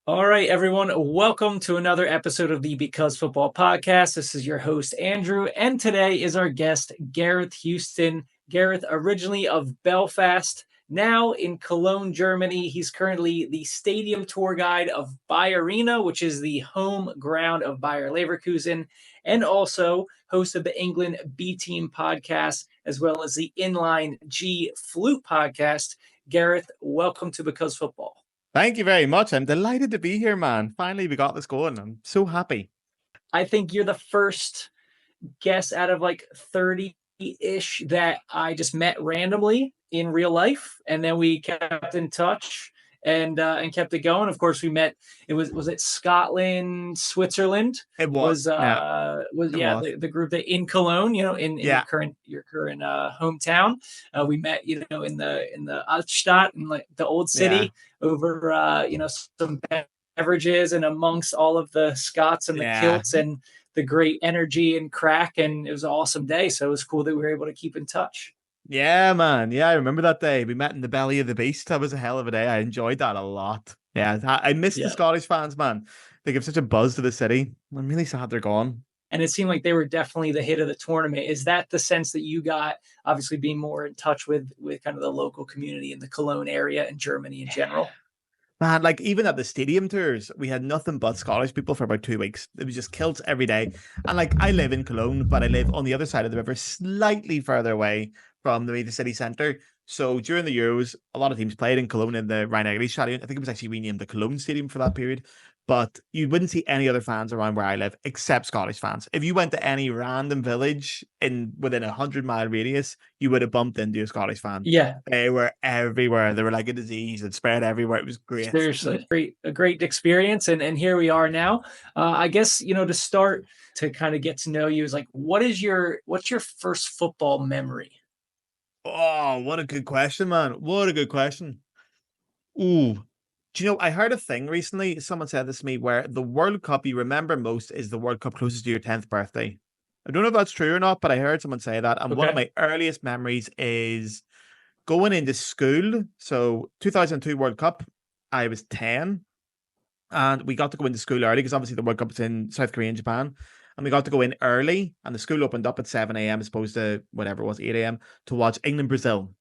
All right, everyone. Welcome to another episode of the Because Football Podcast. This is your host, Andrew, and today is our guest, Gareth Houston. Gareth, originally of Belfast, now in Cologne, Germany. He's currently the stadium tour guide of BayArena, which is the home ground of Bayer Leverkusen, and also host of the England B Team podcast, as well as the Inline G Flute podcast. Gareth, welcome to Because Football. Thank you very much. I'm delighted to be here, man. Finally, we got this going. I'm so happy. I think you're the first guest out of like 30-ish that I just met randomly in real life, and then we kept in touch and kept it going. Of course, we met. Was it Scotland, Switzerland? It was. Yeah, Was it yeah was. the group that in Cologne, in Yeah. your current hometown. We met in the Altstadt, in like the old Yeah. city, over some beverages and amongst all of the Scots and the Yeah. kilts and the great energy and crack, and it was an awesome day. So it was cool that we were able to keep in touch. Yeah, man. Yeah, I remember that day. We met in the belly of the beast. That was a hell of a day. I enjoyed that a lot. Yeah, I miss the Yeah. Scottish fans, man. They give such a buzz to the city. I'm really sad they're gone. And it seemed like they were definitely the hit of the tournament. Is that the sense that you got, obviously being more in touch with kind of the local community in the Cologne area and Germany in general? Man, like even at the stadium tours, we had nothing but Scottish people for about 2 weeks. It was just kilts every day. And like I live in Cologne, but I live on the other side of the river, slightly further away from the city centre. So during the Euros, a lot of teams played in Cologne in the Rhein Stadium. I think it was actually renamed the Cologne Stadium for that period. But you wouldn't see any other fans around where I live except Scottish fans. If you went to any random village within 100-mile radius, you would have bumped into a Scottish fan. Yeah. They were everywhere. They were like a disease. It spread everywhere. It was great. Seriously, a great experience. And here we are now. I guess, to start to kind of get to know you is like, what's your first football memory? Oh, what a good question, man. What a good question. Ooh. Do you know, I heard a thing recently. Someone said this to me where the World Cup you remember most is the World Cup closest to your 10th birthday. I don't know if that's true or not, but I heard someone say that. And one of Okay. my earliest memories is going into school. So 2002 World Cup, I was 10 and we got to go into school early because obviously the World Cup is in South Korea and Japan. And we got to go in early and the school opened up at 7 a.m. as opposed to whatever it was, 8 a.m. to watch England-Brazil.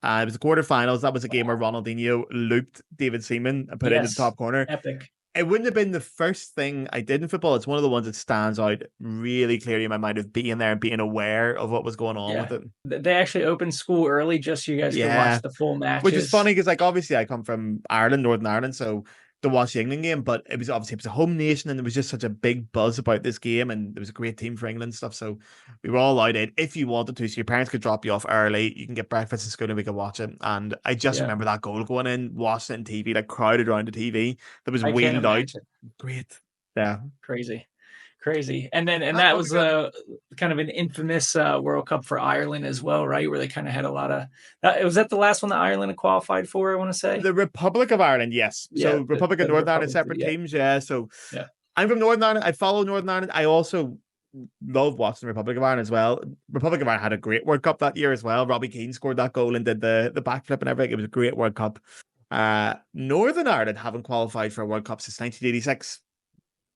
It was the quarterfinals. That was a game where Ronaldinho looped David Seaman and put it into the Yes. top corner. Epic. It wouldn't have been the first thing I did in football. It's one of the ones that stands out really clearly in my mind of being there and being aware of what was going on with Yeah. it. They actually opened school early just so you guys could Yeah. watch the full Which is matches. funny because, like, obviously I come from Ireland, Northern Ireland, so to watch the England game, but it was a home nation and there was just such a big buzz about this game and there was a great team for England and stuff. So we were all allowed in if you wanted to. So your parents could drop you off early. You can get breakfast in school and we could watch it. And I just remember that goal going in, watching it on TV, like crowded around the TV that was I can't wheeled out. imagine. Great. Yeah. Crazy. And that Oh, was God. kind of an infamous World Cup for Ireland as well, right? Where they kind of had a lot of was that the last one that Ireland had qualified for, I want to say? The Republic of Ireland, yes. Yeah, So Republic of the Northern Ireland, Republic, separate yeah. teams, yeah. So Yeah. I'm from Northern Ireland. I follow Northern Ireland. I also love watching the Republic of Ireland as well. Republic of Ireland had a great World Cup that year as well. Robbie Keane scored that goal and did the backflip and everything. It was a great World Cup. Northern Ireland haven't qualified for a World Cup since 1986.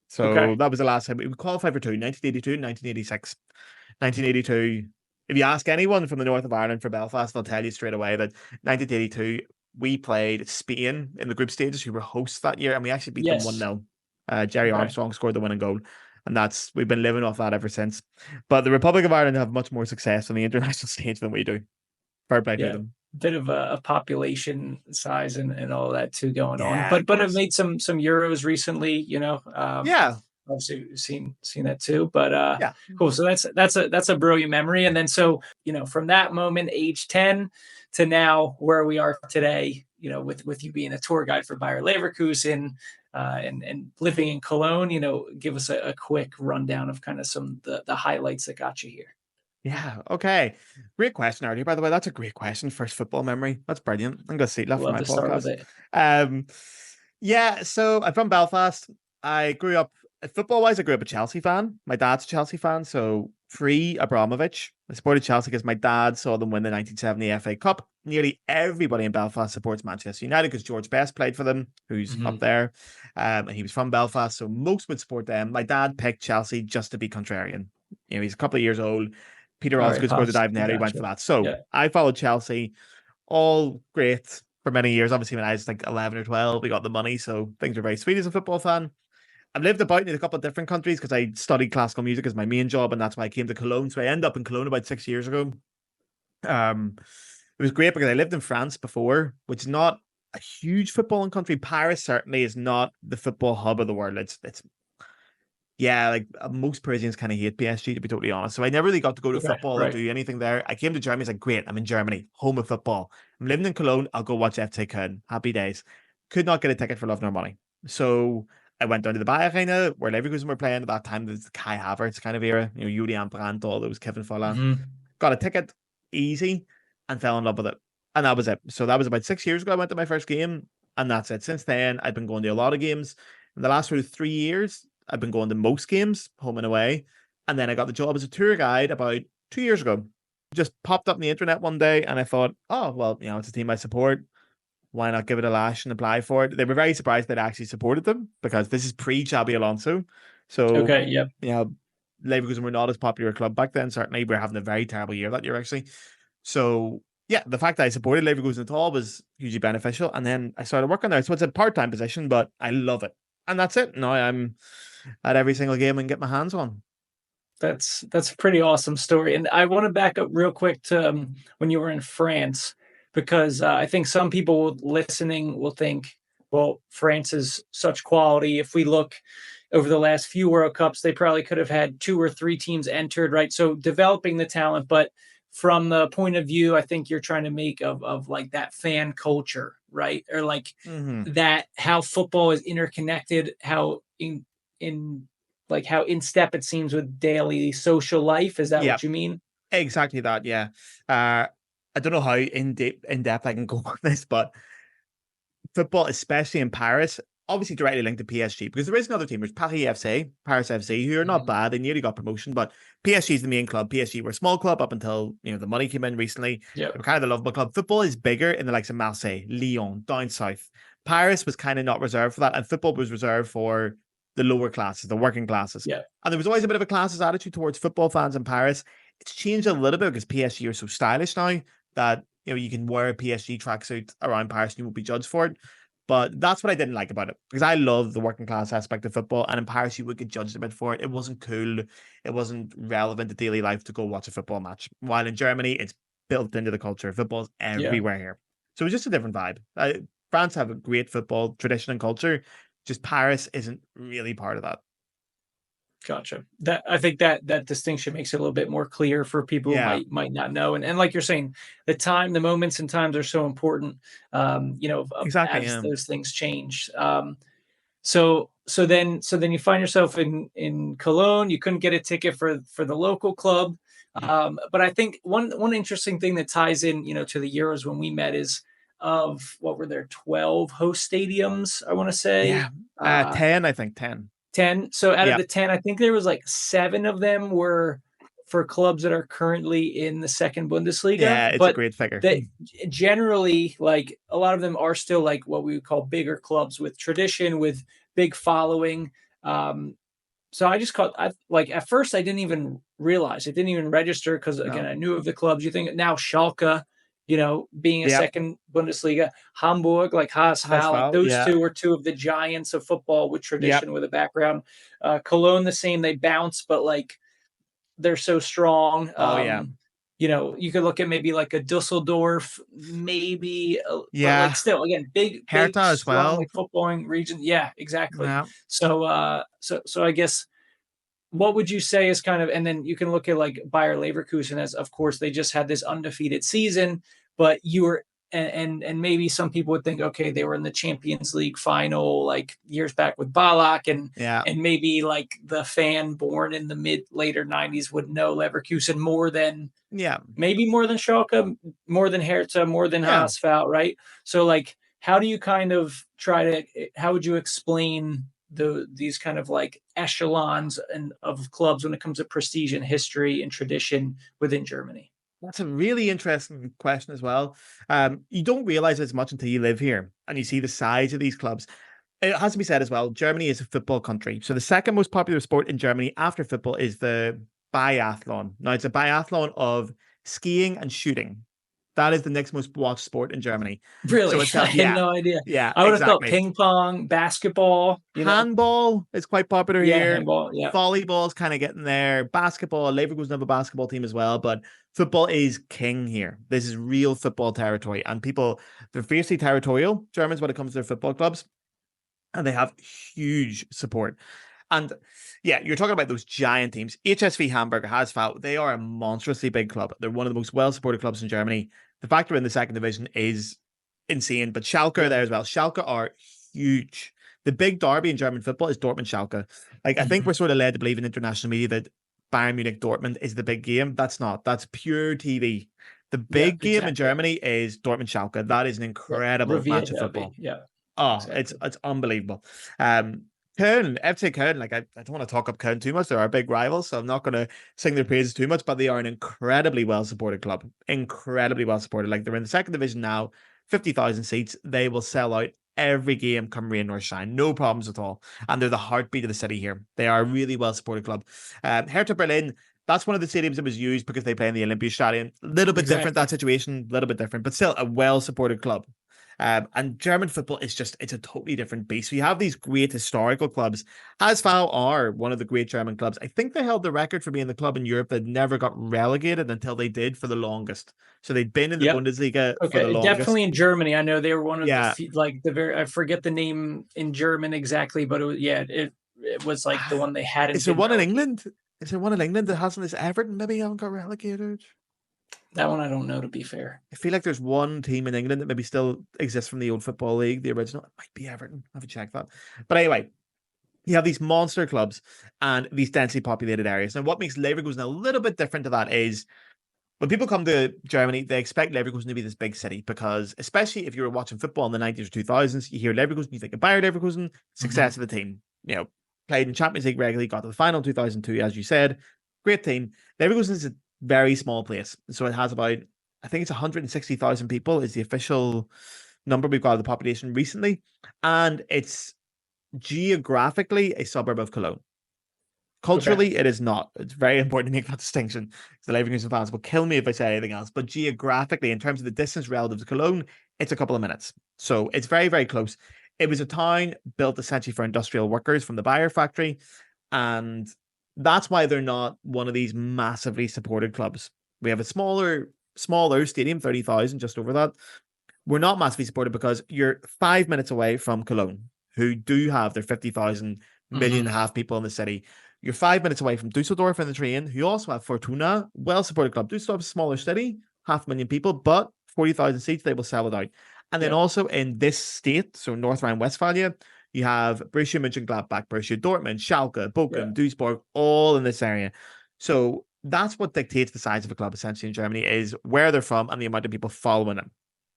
So that was the last time we qualified for two, 1982 and 1986. 1982, if you ask anyone from the north of Ireland for Belfast, they'll tell you straight away that 1982, we played Spain in the group stages, who were hosts that year, and we actually beat them 1-0. Jerry Armstrong scored the winning goal. And we've been living off that ever since. But the Republic of Ireland have much more success on the international stage than we do. Fair play to them. Bit of a population size and all that too going on, Yeah, but I've made some Euros recently, yeah, obviously seen that too, but yeah, cool. So that's a brilliant memory. And then so from that moment, age 10 to now where we are today, with you being a tour guide for Bayer Leverkusen, and living in Cologne, give us a quick rundown of kind of some the highlights that got you here. Yeah. Okay. Great question, Artie. By the way, that's a great question. First football memory. That's brilliant. I'm gonna see that for Love my to start with podcast. it. Yeah. So I'm from Belfast. I grew up football-wise, I grew up a Chelsea fan. My dad's a Chelsea fan, so free Abramovich. I supported Chelsea because my dad saw them win the 1970 FA Cup. Nearly everybody in Belfast supports Manchester United because George Best played for them, who's up there. And he was from Belfast, so most would support them. My dad picked Chelsea just to be contrarian. He's a couple of years old. Peter All right, Osgood scored the Pops. dive net. He went for Gotcha. that. So Yeah. I followed Chelsea, all great for many years. Obviously, when I was like 11 or 12, we got the money, so things were very sweet as a football fan. I've lived about in a couple of different countries because I studied classical music as my main job, and that's why I came to Cologne. So I ended up in Cologne about 6 years ago. It was great because I lived in France before, which is not a huge footballing country. Paris certainly is not the football hub of the world. It's yeah, like most Parisians kind of hate PSG, to be totally honest. So I never really got to go to Okay. football or Right. do anything there. I came to Germany. It's like, great, I'm in Germany, home of football. I'm living in Cologne. I'll go watch FC Köln. Happy days. Could not get a ticket for love nor money. So I went down to the BayArena where Leverkusen were playing at that time. There's the Kai Havertz kind of era, Julian Brandt, all those, Kevin Volland. Got a ticket easy and fell in love with it. And that was it. So that was about 6 years ago. I went to my first game, and that's it. Since then, I've been going to a lot of games. In the last sort of 3 years, I've been going to most games, home and away. And then I got the job as a tour guide about 2 years ago. Just popped up on the internet one day, and I thought, oh, well, it's a team I support. Why not give it a lash and apply for it? They were very surprised that I actually supported them because this is pre-Xabi Alonso. So, Okay. Yep. Leverkusen were not as popular a club back then. Certainly, we're having a very terrible year that year, actually. So, yeah, the fact that I supported Leverkusen at all was hugely beneficial. And then I started working there. So it's a part-time position, but I love it. And that's it. Now I'm at every single game and get my hands on. That's a pretty awesome story. And I want to back up real quick to when you were in France, because I think some people listening will think, well, France is such quality. If we look over the last few World Cups, they probably could have had 2 or 3 teams entered, right? So developing the talent, but from the point of view, I think you're trying to make of like that fan culture, right? Or like that how football is interconnected, how in like how in step it seems with daily social life. Is that Yeah, what you mean? exactly that. Yeah. I don't know how in depth I can go on this, but football, especially in Paris, obviously directly linked to PSG because there is another team. There's Paris FC, who are not bad. They nearly got promotion, but PSG is the main club. PSG were a small club up until the money came in recently. Yeah. They were kind of the lovable club. Football is bigger in the likes of Marseille, Lyon, down south. Paris was kind of not reserved for that, and football was reserved for the lower classes, the working classes. Yeah. And there was always a bit of a classist attitude towards football fans in Paris. It's changed a little bit because PSG are so stylish now that you can wear a PSG tracksuit around Paris and you won't be judged for it. But that's what I didn't like about it because I love the working class aspect of football. And in Paris, you would get judged a bit for it. It wasn't cool. It wasn't relevant to daily life to go watch a football match. While in Germany, it's built into the culture. Football's everywhere here. So it's just a different vibe. France have a great football tradition and culture. Just Paris isn't really part of that. Gotcha. That I think that distinction makes it a little bit more clear for people who might not know. And like you're saying, the moments and times are so important. Exactly. As those things change. So then you find yourself in Cologne. You couldn't get a ticket for the local club. But I think one interesting thing that ties in, to the Euros when we met is of what were there 12 host stadiums, I want to say. 10, I think 10. 10. So out of the 10, I think there was like 7 of them were for clubs that are currently in the second Bundesliga. Yeah, it's a great figure. That generally, like a lot of them are still like what we would call bigger clubs with tradition, with big following. So I just at first I didn't even realize, it didn't even register because again, I knew of the clubs. You think now Schalke, being a second Bundesliga, Hamburg, like HSV, like those two are two of the giants of football with tradition, with a background. Cologne, the same, they bounce, but like they're so strong. You could look at maybe like a Dusseldorf, maybe, but like still, again, big Hertha as well, like footballing region. Yeah, exactly. So I guess, what would you say is kind of, and then you can look at like Bayer Leverkusen as, of course, they just had this undefeated season, but you were, and maybe some people would think, okay, they were in the Champions League final like years back with Ballack, and maybe like the fan born in the later 90s would know Leverkusen more than maybe more than Schalke, more than Hertha, more than HSV, right? So like, how do you kind of how would you explain these kind of like echelons and of clubs when it comes to prestige and history and tradition within Germany? That's a really interesting question as well. You don't realize as much until you live here and you see the size of these clubs. It has to be said as well, Germany is a football country. So the second most popular sport in Germany after football is the biathlon. Now, it's a biathlon of skiing and shooting. That is the next most watched sport in Germany. Really? So it's I had yeah, no idea. yeah, I would have thought exactly. ping pong, basketball, Handball is quite popular Yeah, here. handball. Yeah. Volleyball is kind of getting there. Basketball, Leverkusen have a basketball team as well, but football is king here. This is real football territory, and people, they're fiercely territorial, Germans, when it comes to their football clubs, and they have huge support. And yeah, you're talking about those giant teams. HSV Hamburg, HSV, they are a monstrously big club. They're one of the most well-supported clubs in Germany. The fact they're in the second division is insane, but Schalke are there as well. Schalke are huge. The big derby in German football is Dortmund Schalke. Like, I think we're sort of led to believe in international media that Bayern Munich Dortmund is the big game. That's not. That's pure TV. The big game in Germany is Dortmund Schalke. That is an incredible match of football. Yeah. Oh, it's unbelievable. Köln, FC Köln, like I don't want to talk up Köln too much. They're our big rivals, so I'm not going to sing their praises too much, but they are an incredibly well-supported club. Incredibly well-supported. Like, they're in the second division now, 50,000 seats. They will sell out every game, come rain or shine. No problems at all. And they're the heartbeat of the city here. They are a really well-supported club. Hertha Berlin, that's one of the stadiums that was used because they play in the Olympiastadion. A little bit different, that situation, a little bit different, but still a well-supported club. And German football is just, it's a totally different beast. So you have these great historical clubs. HSV are one of the great German clubs. I think they held the record for being the club in Europe that never got relegated until they did for the longest. So they'd been in the Bundesliga for the longest. Definitely in Germany. I know they were one of the, like, the very, I forget the name in German exactly, but it was, it was like the one they hadn't. Is there one in England? Is there one in England that hasn't? Is Everton maybe haven't got relegated? That one I don't know, to be fair. I feel like there's one team in England that maybe still exists from the old Football League, the original. It might be Everton. I have to check that. But anyway, you have these monster clubs and these densely populated areas. Now, what makes Leverkusen a little bit different to that is when people come to Germany, they expect Leverkusen to be this big city because, especially if you were watching football in the 90s or 2000s, you hear Leverkusen, you think of Bayer Leverkusen, success of the team. You know, played in Champions League regularly, got to the final 2002, as you said. Great team. Leverkusen is a very small place. So it has about, I think it's 160,000 people is the official number we've got of the population recently. And it's geographically a suburb of Cologne. Culturally, it is not. It's very important to make that distinction. The Leverkusen fans will kill me if I say anything else. But geographically, in terms of the distance relative to Cologne, it's a couple of minutes. So it's very, very close. It was a town built essentially for industrial workers from the Bayer factory. And that's why they're not one of these massively supported clubs. We have a smaller stadium, 30,000, just over that. We're not massively supported because you're 5 minutes away from Cologne, who do have their 50,000 million and a half people in the city. You're 5 minutes away from Dusseldorf in the train, who also have Fortuna, well-supported club. Dusseldorf is a smaller city, 500,000 people, but 40,000 seats, they will sell it out. And then also in this state, so North Rhine-Westphalia, you have Borussia Mönchengladbach, Borussia Dortmund, Schalke, Bochum, Duisburg, all in this area. So that's what dictates the size of a club essentially in Germany, is where they're from and the amount of people following them.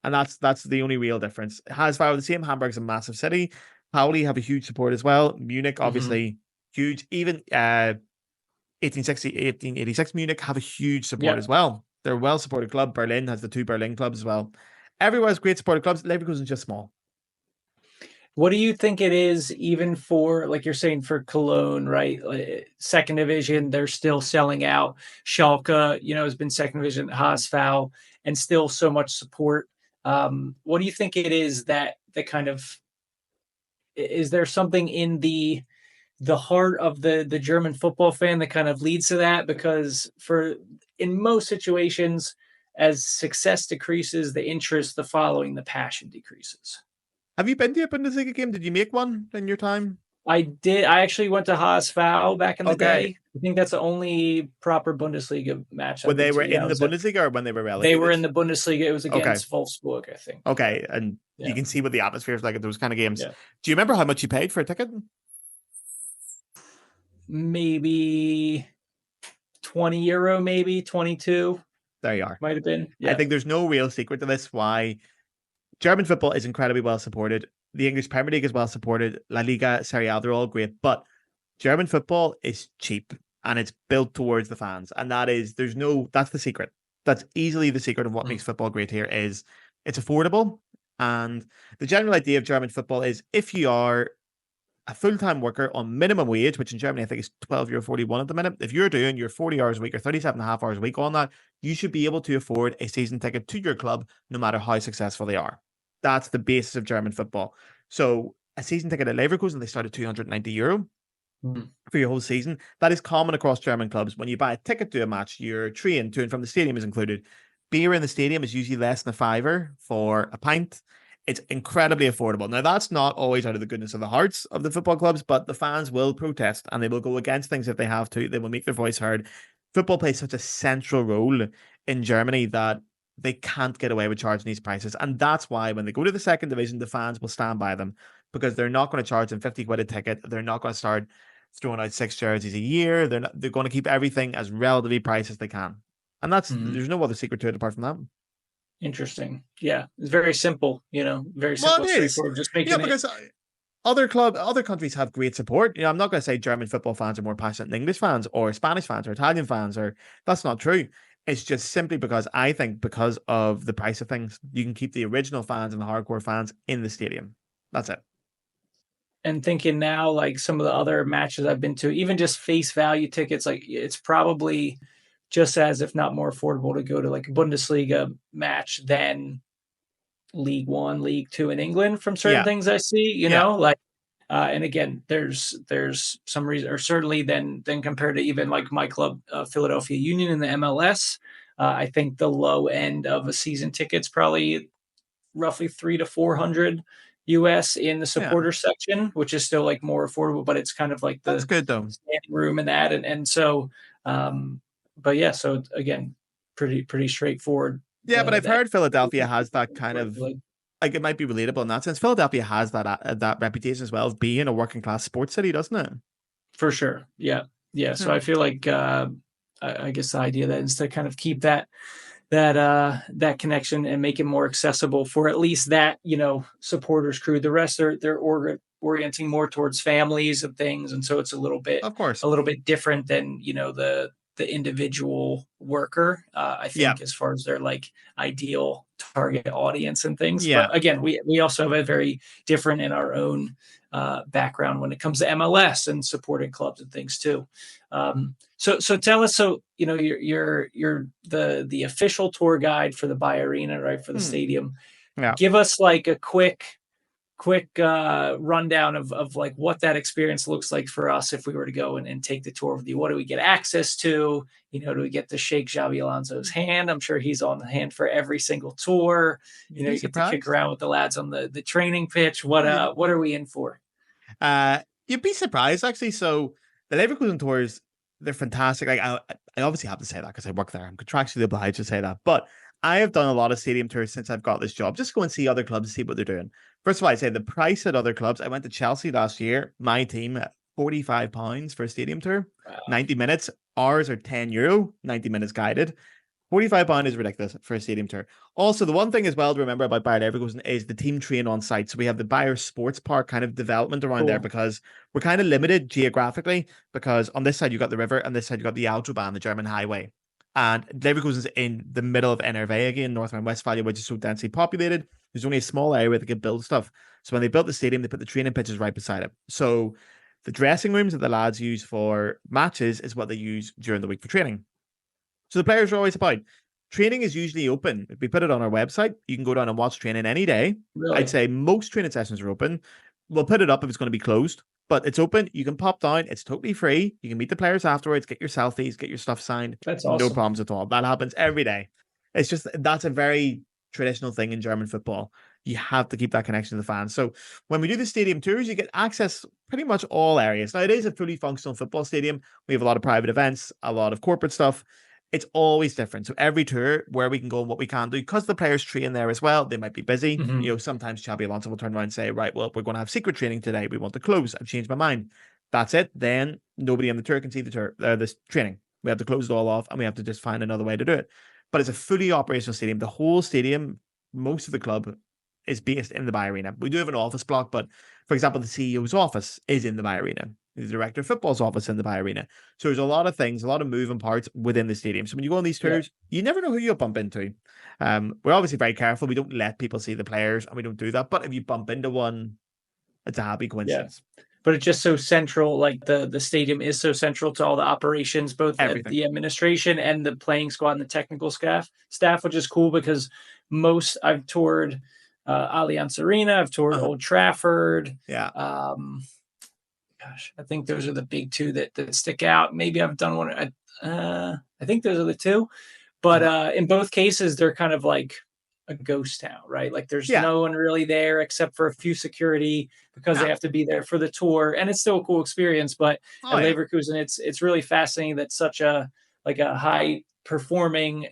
And that's the only real difference. HSV the same. Hamburg's a massive city. Pauli have a huge support as well. Munich, obviously, huge. Even 1886 Munich have a huge support as well. They're a well-supported club. Berlin has the two Berlin clubs as well. Everywhere has great supported clubs. Leverkusen is just small. What do you think it is, even for, like you're saying, for Cologne, right? Second division, they're still selling out. Schalke, has been second division, HSV, and still so much support. What do you think it is that kind of, is there something in the heart of the German football fan that kind of leads to that? Because in most situations, as success decreases, the interest, the following, the passion decreases. Have you been to a Bundesliga game? Did you make one in your time? I did. I actually went to HSV back in the day. I think that's the only proper Bundesliga match. When they were in the Bundesliga or when they were relegated? They were in the Bundesliga. It was against Wolfsburg, I think. Okay, and you can see what the atmosphere is like at those kind of games. Yeah. Do you remember how much you paid for a ticket? Maybe €20, maybe 22. There you are. Might have been. Yeah. I think there's no real secret to this why German football is incredibly well supported. The English Premier League is well supported. La Liga, Serie A, they're all great. But German football is cheap and it's built towards the fans. And that's the secret. That's easily the secret of what makes football great here is it's affordable. And the general idea of German football is if you are a full-time worker on minimum wage, which in Germany I think is €12.41 at the minute. If you're doing your 40 hours a week or 37 and a half hours a week on that, you should be able to afford a season ticket to your club, no matter how successful they are. That's the basis of German football. So a season ticket at Leverkusen, they start at €290 for your whole season. That is common across German clubs. When you buy a ticket to a match, your train to and from the stadium is included. Beer in the stadium is usually less than a fiver for a pint. It's incredibly affordable. Now, that's not always out of the goodness of the hearts of the football clubs, but the fans will protest and they will go against things if they have to. They will make their voice heard. Football plays such a central role in Germany that they can't get away with charging these prices. And that's why when they go to the second division, the fans will stand by them because they're not going to charge them 50 quid a ticket. They're not going to start throwing out 6 jerseys a year. They're going to keep everything as relatively priced as they can. And there's no other secret to it apart from that. Interesting. Yeah, it's very simple. Very simple, Well, it is. straightforward. Just making because other countries have great support. I'm not going to say German football fans are more passionate than English fans or Spanish fans or Italian fans, or that's not true. It's just simply because I think because of the price of things, you can keep the original fans and the hardcore fans in the stadium. That's it. And thinking now, like some of the other matches I've been to, even just face value tickets, like it's probably just as, if not more affordable to go to like a Bundesliga match than League One, League Two in England from certain things I see, and again, there's some reason, or certainly then compared to even like my club, Philadelphia Union in the MLS, I think the low end of a season ticket's probably roughly 300 to 400 US in the supporter section, which is still like more affordable, but it's kind of like that's good though. Standing room and that, and so, but yeah, so again, pretty straightforward. Yeah, but I've heard Philadelphia has that kind of like it might be relatable in that sense. Philadelphia has that reputation as well of being a working class sports city, doesn't it? For sure. Yeah. So I feel like I guess the idea that is to kind of keep that connection and make it more accessible for at least that supporters crew. The rest they're orienting more towards families and things, and so it's a little bit different than the individual worker, I think, as far as their like ideal target audience and things. Yeah. But again, we also have a very different in our own background when it comes to MLS and supporting clubs and things too. So tell us, you're the official tour guide for the BayArena, right? For the stadium. Yeah. Give us like a quick rundown of like what that experience looks like for us if we were to go and take the tour with you. What do we get access to? Do we get to shake Xabi Alonso's hand? I'm sure he's on the hand for every single tour. You get to kick around with the lads on the training pitch. What are we in for? You'd be surprised actually. So the Leverkusen tours, they're fantastic. Like I obviously have to say that because I work there. I'm contractually obliged to say that, but I have done a lot of stadium tours since I've got this job. Just go and see other clubs and see what they're doing. First of all, I'd say the price at other clubs. I went to Chelsea last year. My team, £45 for a stadium tour, 90 minutes. Ours are €10, 90 minutes guided. £45 is ridiculous for a stadium tour. Also, the one thing as well to remember about Bayer Leverkusen is the team train on site. So we have the Bayer Sports Park kind of development around there because we're kind of limited geographically because on this side you got the river and this side you got the Autobahn, the German highway. And Leverkusen's in the middle of NRV again, North Rhine-Westphalia, which is so densely populated. There's only a small area where they could build stuff. So when they built the stadium, they put the training pitches right beside it. So the dressing rooms that the lads use for matches is what they use during the week for training. So the players are always about. Training is usually open. If we put it on our website, you can go down and watch training any day. Really? I'd say most training sessions are open. We'll put it up if it's going to be closed, but it's open. You can pop down. It's totally free. You can meet the players afterwards, get your selfies, get your stuff signed. That's awesome. No problems at all. That happens every day. It's just, that's a very traditional thing in German football. You have to keep that connection to the fans. So when we do the stadium tours, you get access pretty much all areas. Now, it is a fully functional football stadium. We have a lot of private events, a lot of corporate stuff. It's always different. So every tour where we can go and what we can do, because the players train there as well, they might be busy. Sometimes Xabi Alonso will turn around and say, right, well, we're going to have secret training today. We want to close. I've changed my mind. That's it. Then nobody on the tour can see this training. We have to close it all off and we have to just find another way to do it. But it's a fully operational stadium. The whole stadium, most of the club is based in the BayArena. We do have an office block, but for example, the CEO's office is in the BayArena. The director of football's office in the BayArena. So there's a lot of things, a lot of moving parts within the stadium. So when you go on these tours, you never know who you'll bump into. We're obviously very careful. We don't let people see the players, and we don't do that. But if you bump into one, it's a happy coincidence. But it's just so central. Like the stadium is so central to all the operations, both at the administration and the playing squad and the technical staff, which is cool because I've toured Allianz Arena, I've toured Old Trafford. Yeah. Gosh, I think those are the big two that stick out. Maybe I've done one. I think those are the two, but in both cases, they're kind of like a ghost town, right? Like there's no one really there except for a few security because they have to be there for the tour, and it's still a cool experience. But at Leverkusen, it's really fascinating that such a high performing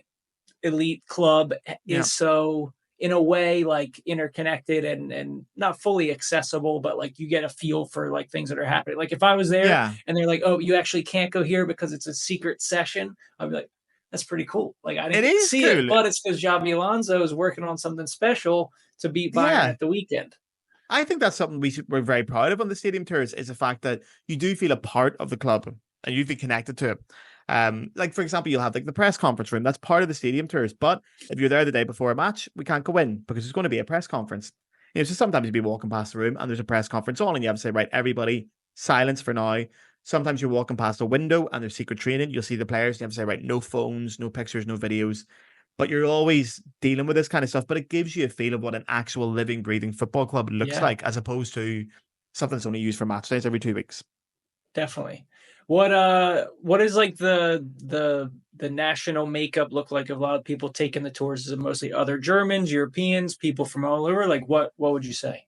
elite club is so, in a way, like interconnected and not fully accessible, but like you get a feel for like things that are happening. Like if I was there and they're like, oh, you actually can't go here because it's a secret session, I'd be like, that's pretty cool. Like I didn't see it, but it's because Xabi Alonso is working on something special to beat Bayern at the weekend. I think that's something we're very proud of on the stadium tours, is the fact that you do feel a part of the club and you feel connected to it. Like for example, you'll have like the press conference room. That's part of the stadium tours. But if you're there the day before a match, we can't go in because there's going to be a press conference. So sometimes you'll be walking past the room and there's a press conference on, and you have to say, right, everybody, silence for now. Sometimes you're walking past a window and there's secret training. You'll see the players. You have to say, right, no phones, no pictures, no videos. But you're always dealing with this kind of stuff. But it gives you a feel of what an actual living, breathing football club looks like, as opposed to something that's only used for match days every 2 weeks. Definitely. What is like the national makeup look like of a lot of people taking the tours? Is it mostly other Germans, Europeans, people from all over? Like what would you say?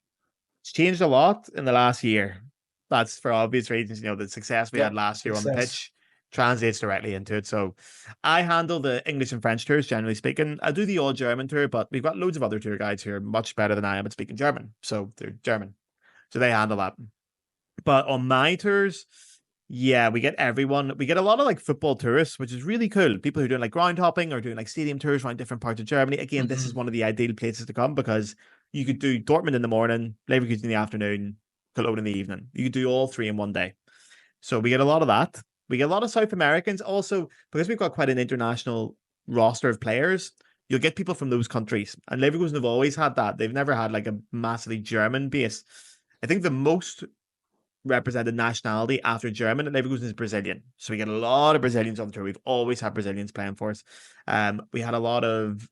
It's changed a lot in the last year. That's for obvious reasons. The success we had last year on the pitch translates directly into it. So I handle the English and French tours, generally speaking. I do the old German tour, but we've got loads of other tour guides who are much better than I am at speaking German. So they're German. So they handle that. But on my tours, we get everyone. We get a lot of like football tourists, which is really cool. People who are doing like ground hopping or doing like stadium tours around different parts of Germany. Again, this is one of the ideal places to come because you could do Dortmund in the morning, Leverkusen in the afternoon, Cologne in the evening. You could do all three in one day. So we get a lot of that. We get a lot of South Americans also, because we've got quite an international roster of players. You'll get people from those countries, and Leverkusen have always had that. They've never had like a massively German base. I think the most represented nationality after German at Leverkusen is Brazilian. So we get a lot of Brazilians on the tour. We've always had Brazilians playing for us. We had a lot of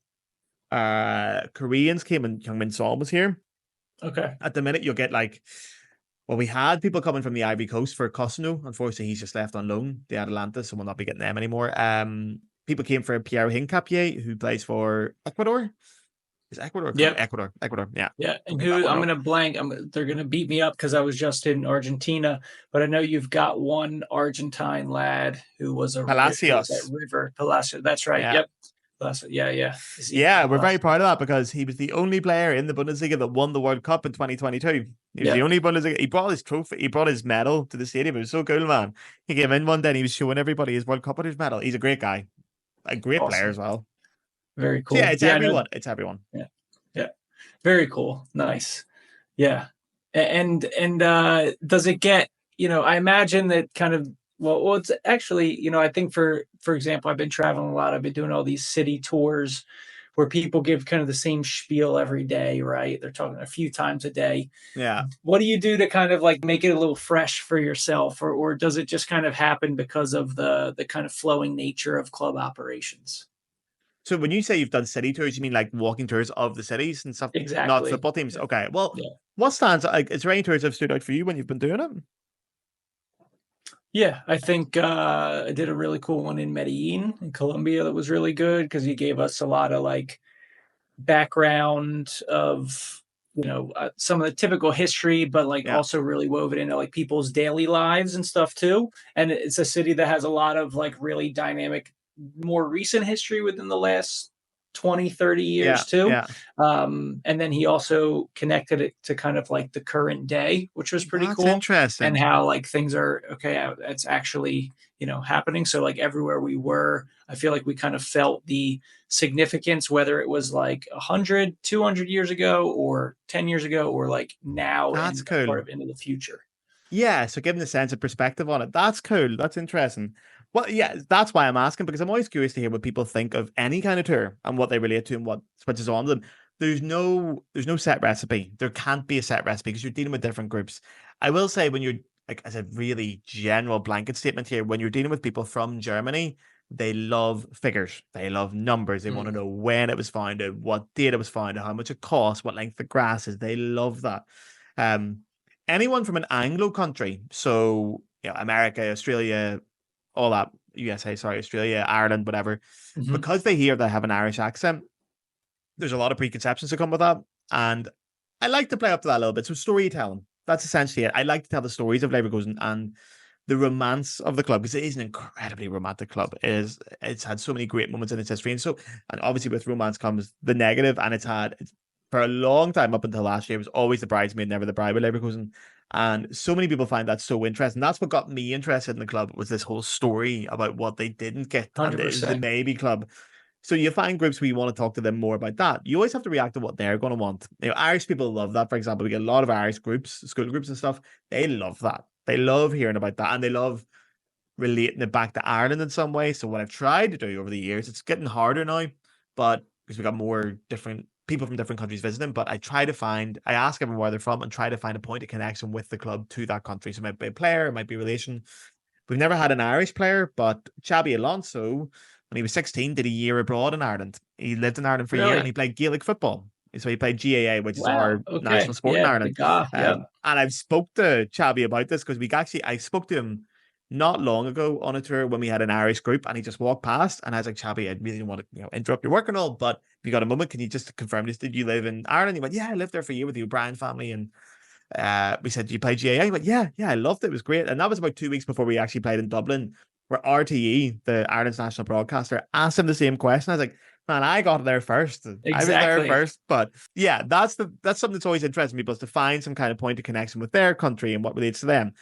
Koreans came, and Heung-min Son was here. Okay. At the minute, you'll get like, well, we had people coming from the Ivory Coast for Cossino. Unfortunately, he's just left on loan, the Atalanta, so we'll not be getting them anymore. People came for Pierre Hincapié, who plays for Ecuador. Is Ecuador? Yeah. Ecuador. Yeah. Yeah. And who I'm going to blank. They're going to beat me up because I was just in Argentina, but I know you've got one Argentine lad who was a Palacios at River Palacios. That's right. Yeah. Yep. We're very proud of that because he was the only player in the Bundesliga that won the World Cup in 2022. He was the only Bundesliga. He brought his trophy, he brought his medal to the stadium. It was so cool, man. He came in one day and he was showing everybody his World Cup with his medal. He's a great guy, a great player as well. Very cool. So it's everyone. It's everyone. Yeah. Very cool. Nice. Yeah. And does it get, I imagine that kind of, well, it's actually, I think for example, I've been traveling a lot. I've been doing all these city tours where people give kind of the same spiel every day, right? They're talking a few times a day. Yeah. What do you do to kind of like make it a little fresh for yourself, or does it just kind of happen because of the kind of flowing nature of club operations? So when you say you've done city tours, you mean like walking tours of the cities and stuff? Exactly. Not football teams. Okay. Well, what stands like? Is there any tours that have stood out for you when you've been doing it? Yeah, I think I did a really cool one in Medellin in Colombia that was really good because he gave us a lot of like background of some of the typical history, but like also really woven into like people's daily lives and stuff too. And it's a city that has a lot of like really dynamic, more recent history within the last 20, 30 Yeah, years too. yeah. And then he also connected it to kind of like the current day, which was pretty That's cool. And interesting. how like things are okay, it's actually, happening. So like everywhere we were, I feel like we kind of felt the significance, whether it was like 100, 200 years ago or 10 years ago, or like now That's and cool. sort of into the future. Yeah, so giving the sense of perspective on it. That's cool. That's interesting. Well, yeah, that's why I'm asking, because I'm always curious to hear what people think of any kind of tour and what they relate to and what switches on them. There's no set recipe. There can't be a set recipe because you're dealing with different groups. I will say when you're like as a really general blanket statement here, when you're dealing with people from Germany, they love figures. They love numbers. They want to Mm, know when it was founded, what date it was founded, how much it costs, what length the grass is. They love that. Um, anyone from an Anglo country, so America, Australia, all that, USA, sorry, Australia, Ireland, whatever, mhm. because they hear they have an Irish accent, there's a lot of preconceptions that come with that. And I like to play up to that a little bit. So storytelling, that's essentially it. I like to tell the stories of Leverkusen and the romance of the club because it is an incredibly romantic club. It's had so many great moments in its history, and obviously with romance comes the negative, and it's for a long time up until last year it was always the bridesmaid, never the bride with Leverkusen, and so many people find that so interesting. That's what got me interested in the club was this whole story about what they didn't get, and it was the 100%. maybe club. So you find groups where you want to talk to them more about that. You always have to react to what they're going to want. Irish people love that. For example, we get a lot of Irish groups, school groups and stuff. They love that. They love hearing about that, and they love relating it back to Ireland in some way. So what I've tried to do over the years, it's getting harder now, but because we got more different people from different countries visiting. But I ask everyone where they're from and try to find a point of connection with the club to that country. So it might be a player, it might be a relation. We've never had an Irish player, but Xabi Alonso, when he was 16, did a year abroad in Ireland. He lived in Ireland for a year and he Really? played Gaelic football. So he played GAA, which is Wow. our national Okay. sport in Yeah. The Ireland. GA. Yep. And I've spoke to Xabi about this because I spoke to him not long ago on a tour when we had an Irish group and he just walked past and I was like, Xabi, I really don't want to interrupt your work and all, but if you got a moment, can you just confirm this? Did you live in Ireland? He went, yeah, I lived there for a year with the O'Brien family and we said, "Do you play GAA?" He went, "Yeah, yeah, I loved it. It was great." And that was about 2 weeks before we actually played in Dublin, where RTE, the Ireland's national broadcaster, asked him the same question. I was like, "Man, I got there first. I was there Exactly. first." But yeah, that's something that's always interesting people is to find some kind of point of connection with their country and what relates to them.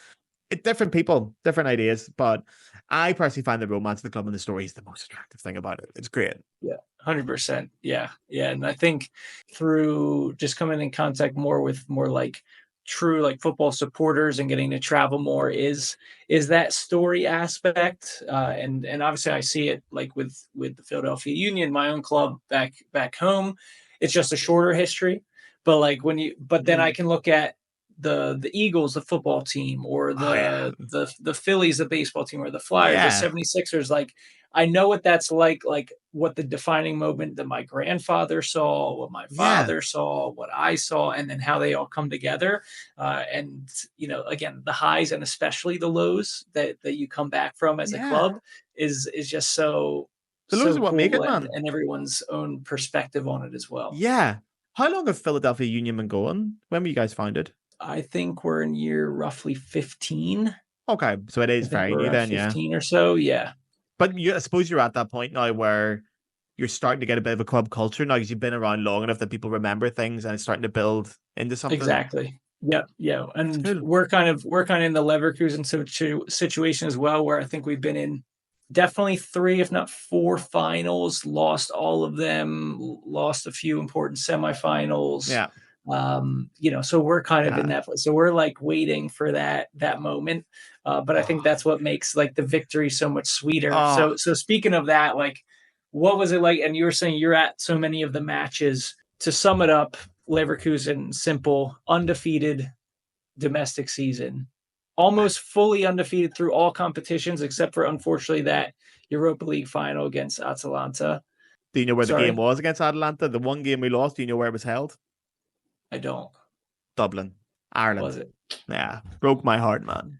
Different people, different ideas, but I personally find the romance of the club and the story is the most attractive thing about it. It's great. Yeah. 100%. Yeah. Yeah. And I think through just coming in contact more with more like true like football supporters and getting to travel more is that story aspect. And obviously I see it like with the Philadelphia Union, my own club back home. It's just a shorter history. But like but then I Mm. can look at the Eagles, the football team, or Oh yeah, the Phillies, the baseball team, or the Flyers, the yeah, 76ers. Like I know what that's like what the defining moment that my grandfather saw, what my yeah, father saw, what I saw, and then how they all come together. And again, the highs and especially the lows that you come back from as a yeah. club is just so The lows are so what make it, cool, man. and everyone's own perspective on it as well. Yeah. How long have Philadelphia Union been going? When were you guys founded? I think we're in year roughly 15. Okay, so it I is think very we're new around then, yeah. 15 or so. Yeah, But I suppose you're at that point now where you're starting to get a bit of a club culture now because you've been around long enough that people remember things and it's starting to build into something. exactly. Yep, yeah, It's and cool. we're kind of in the Leverkusen situation as well, where I think we've been in definitely three, if not four finals, lost all of them, lost a few important semifinals. Yeah. So we're kind of in Yeah. that place. So we're like waiting for that moment. But I think Oh, that's what makes like the victory so much sweeter. oh, So speaking of that, like what was it like? And you were saying you're at so many of the matches. To sum it up, Leverkusen, simple, undefeated domestic season, almost fully undefeated through all competitions, except for unfortunately that Europa League final against Atalanta. do you know where the game Sorry, was against Atalanta? The one game we lost, do you know where it was held? I don't. Dublin, Was Ireland. it? Yeah. Broke my heart, man.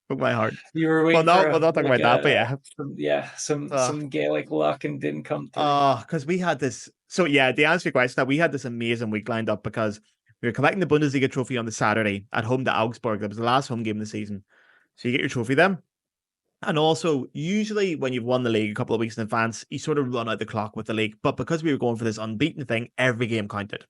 Broke my heart. You were Well, waiting for no, we'll not talk like about that, but yeah. Uh, some Gaelic luck and didn't come through. Oh, because we had this. So yeah, the answer to your question, that we had this amazing week lined up because we were collecting the Bundesliga trophy on the Saturday at home to Augsburg. That was the last home game of the season. So you get your trophy then. And also, usually when you've won the league a couple of weeks in advance, you sort of run out the clock with the league. But because we were going for this unbeaten thing, every game counted.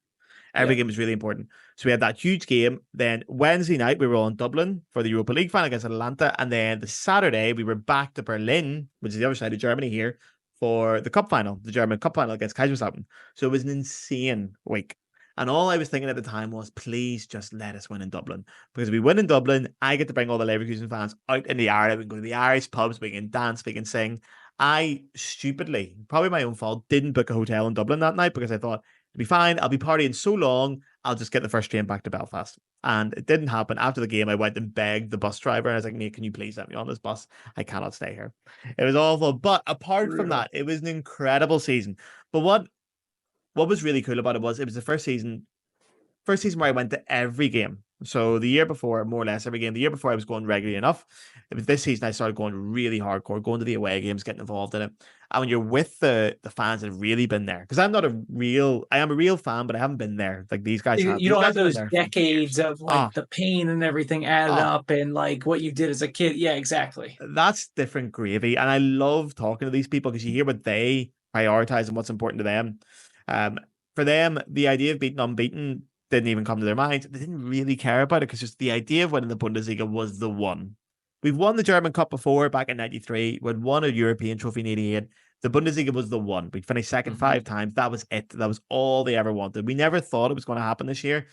Every Yeah. game was really important. So we had that huge game. Then Wednesday night, we were on Dublin for the Europa League final against Atalanta. And then the Saturday, we were back to Berlin, which is the other side of Germany here, for the cup final, the German cup final against Kaiserslautern. So it was an insane week. And all I was thinking at the time was, please just let us win in Dublin. Because if we win in Dublin, I get to bring all the Leverkusen fans out in the area. We can go to the Irish pubs, we can dance, we can sing. I stupidly, probably my own fault, didn't book a hotel in Dublin that night because I thought, it'll be fine. I'll be partying so long, I'll just get the first train back to Belfast. And it didn't happen. After the game, I went and begged the bus driver. And I was like, mate, can you please let me on this bus? I cannot stay here. It was awful. But apart from Brutal. that, it was an incredible season. But what was really cool about it was the first season where I went to every game. So the year before, more or less every game. The year before, I was going regularly enough. It was this season I started going really hardcore, going to the away games, getting involved in it. And when you're with the fans that have really been there, because I am a real fan, but I haven't been there like these guys have. You These don't have guys have been those there for decades years. of like Ah, the pain and everything added ah, up and like what you did as a kid. Yeah, exactly. that's different gravy. And I love talking to these people because you hear what they prioritize and what's important to them. Um, for them, the idea of being unbeaten didn't even come to their minds. They didn't really care about it because just the idea of winning the Bundesliga was the one. We've won the German Cup before back in 93. We'd won a European trophy in 88. The Bundesliga was the one. We'd finished second Mhm. 5 times. That was it. That was all they ever wanted. We never thought it was going to happen this year.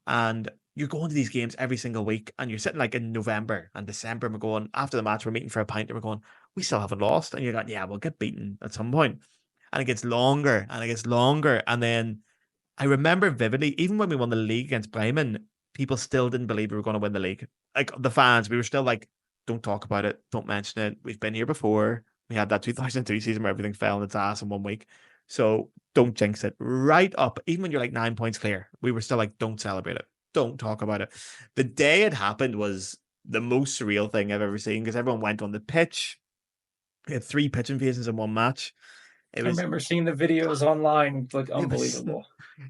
And you're going to these games every single week and you're sitting like in November and December and we're going, after the match, we're meeting for a pint and we're going, we still haven't lost. And you're like, yeah, we'll get beaten at some point. And it gets longer and it gets longer. And then I remember vividly, even when we won the league against Bremen, people still didn't believe we were going to win the league. Like the fans, we were still like, don't talk about it. Don't mention it. We've been here before. We had that 2002 season where everything fell in its ass in 1 week. So don't jinx it. Right up, even when you're like 9 points clear, we were still like, don't celebrate it. Don't talk about it. The day it happened was the most surreal thing I've ever seen because everyone went on the pitch. We had 3 pitching phases in one match. It I was remember seeing the videos online, like it was unbelievable.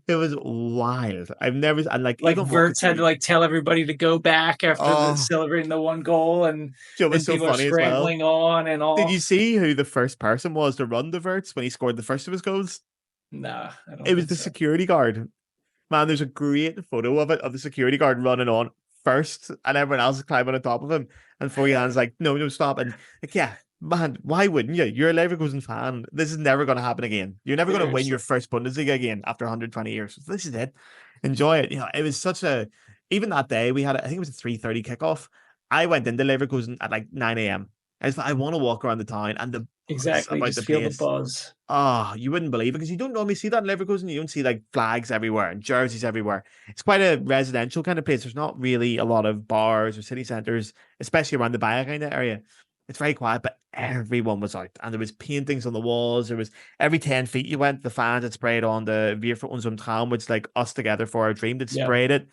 it was wild. I've never and like Like even walking Verts had to through. like tell everybody to go back after Oh, celebrating the one goal, and it was then so people are funny as well. scrambling on and Did you off. see who the first person was to run the verts when he scored the first of his goals? Nah, I don't It was think the so. security guard. Man, there's a great photo of it of the security guard running on first, and everyone else is climbing on top of him. And Foyan's like, no, no, stop. And like, yeah, man, why wouldn't you? You're a Leverkusen fan. This is never going to happen again. You're never going to win your Seriously. first Bundesliga again after 120 years. So this is it. Enjoy it. It was such a. Even that day, I think it was a 3:30 kickoff. I went into Leverkusen at like 9 a.m. I want to walk around the town and the buzz Exactly. about the Just feel the place. buzz. Oh, you wouldn't believe it because you don't normally see that in Leverkusen. You don't see like flags everywhere and jerseys everywhere. It's quite a residential kind of place. There's not really a lot of bars or city centers, especially around the BayArena area. It's very quiet, but everyone was out and there was paintings on the walls. There was every 10 feet you went, the fans had sprayed on the Wir für unserem Traum, which like us together for our dream. That Yeah. sprayed it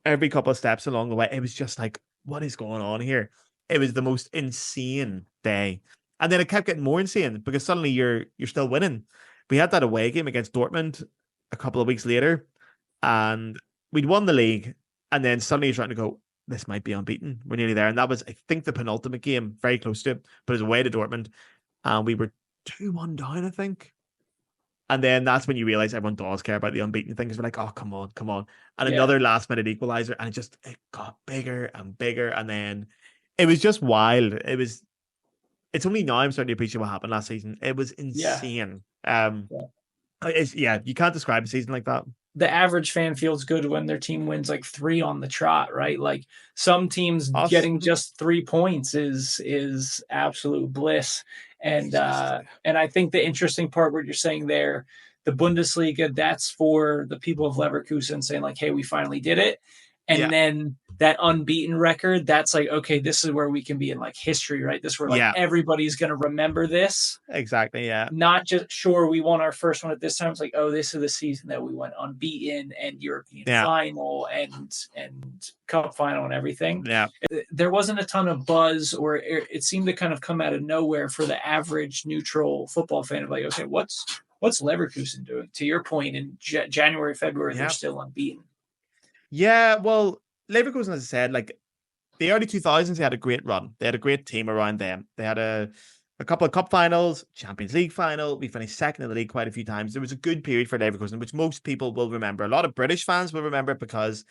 every couple of steps along the way. It was just like, what is going on here? It was the most insane day. And then it kept getting more insane because suddenly you're still winning. We had that away game against Dortmund a couple of weeks later, and we'd won the league, and then suddenly you're trying to go, this might be unbeaten. We're nearly there. And that was, I think, the penultimate game, very close to it, but it was away to Dortmund. And we were 2-1 down, I think. And then that's when you realize everyone does care about the unbeaten thing because we're like, oh, come on, come on. And Yeah. another last minute equalizer. And it got bigger and bigger. And then it was just wild. It's only now I'm starting to appreciate what happened last season. It was Yeah. insane. Yeah. You can't describe a season like that. The average fan feels good when their team wins like 3 on the trot, right? Like some teams Us, getting just 3 points is absolute bliss. it's just And I think the interesting part what you're saying there, the Bundesliga, that's for the people of Leverkusen saying like, hey, we finally did it. And yeah, then that unbeaten record, that's like, okay, this is where we can be in like history, right? This is where like yeah, everybody's gonna remember this, exactly, yeah, not just sure we won our first one at this time. It's like, oh, this is the season that we went unbeaten and European yeah, final and cup final and everything. yeah, There wasn't a ton of buzz, or it seemed to kind of come out of nowhere for the average neutral football fan of like, okay, what's Leverkusen doing? To your point, in January, February, they're yeah. still unbeaten. Yeah, well, Leverkusen, as I said, like the early 2000s, they had a great run. They had a great team around them. They had a couple of cup finals, Champions League final. We finished second in the league quite a few times. There was a good period for Leverkusen, which most people will remember. A lot of British fans will remember it because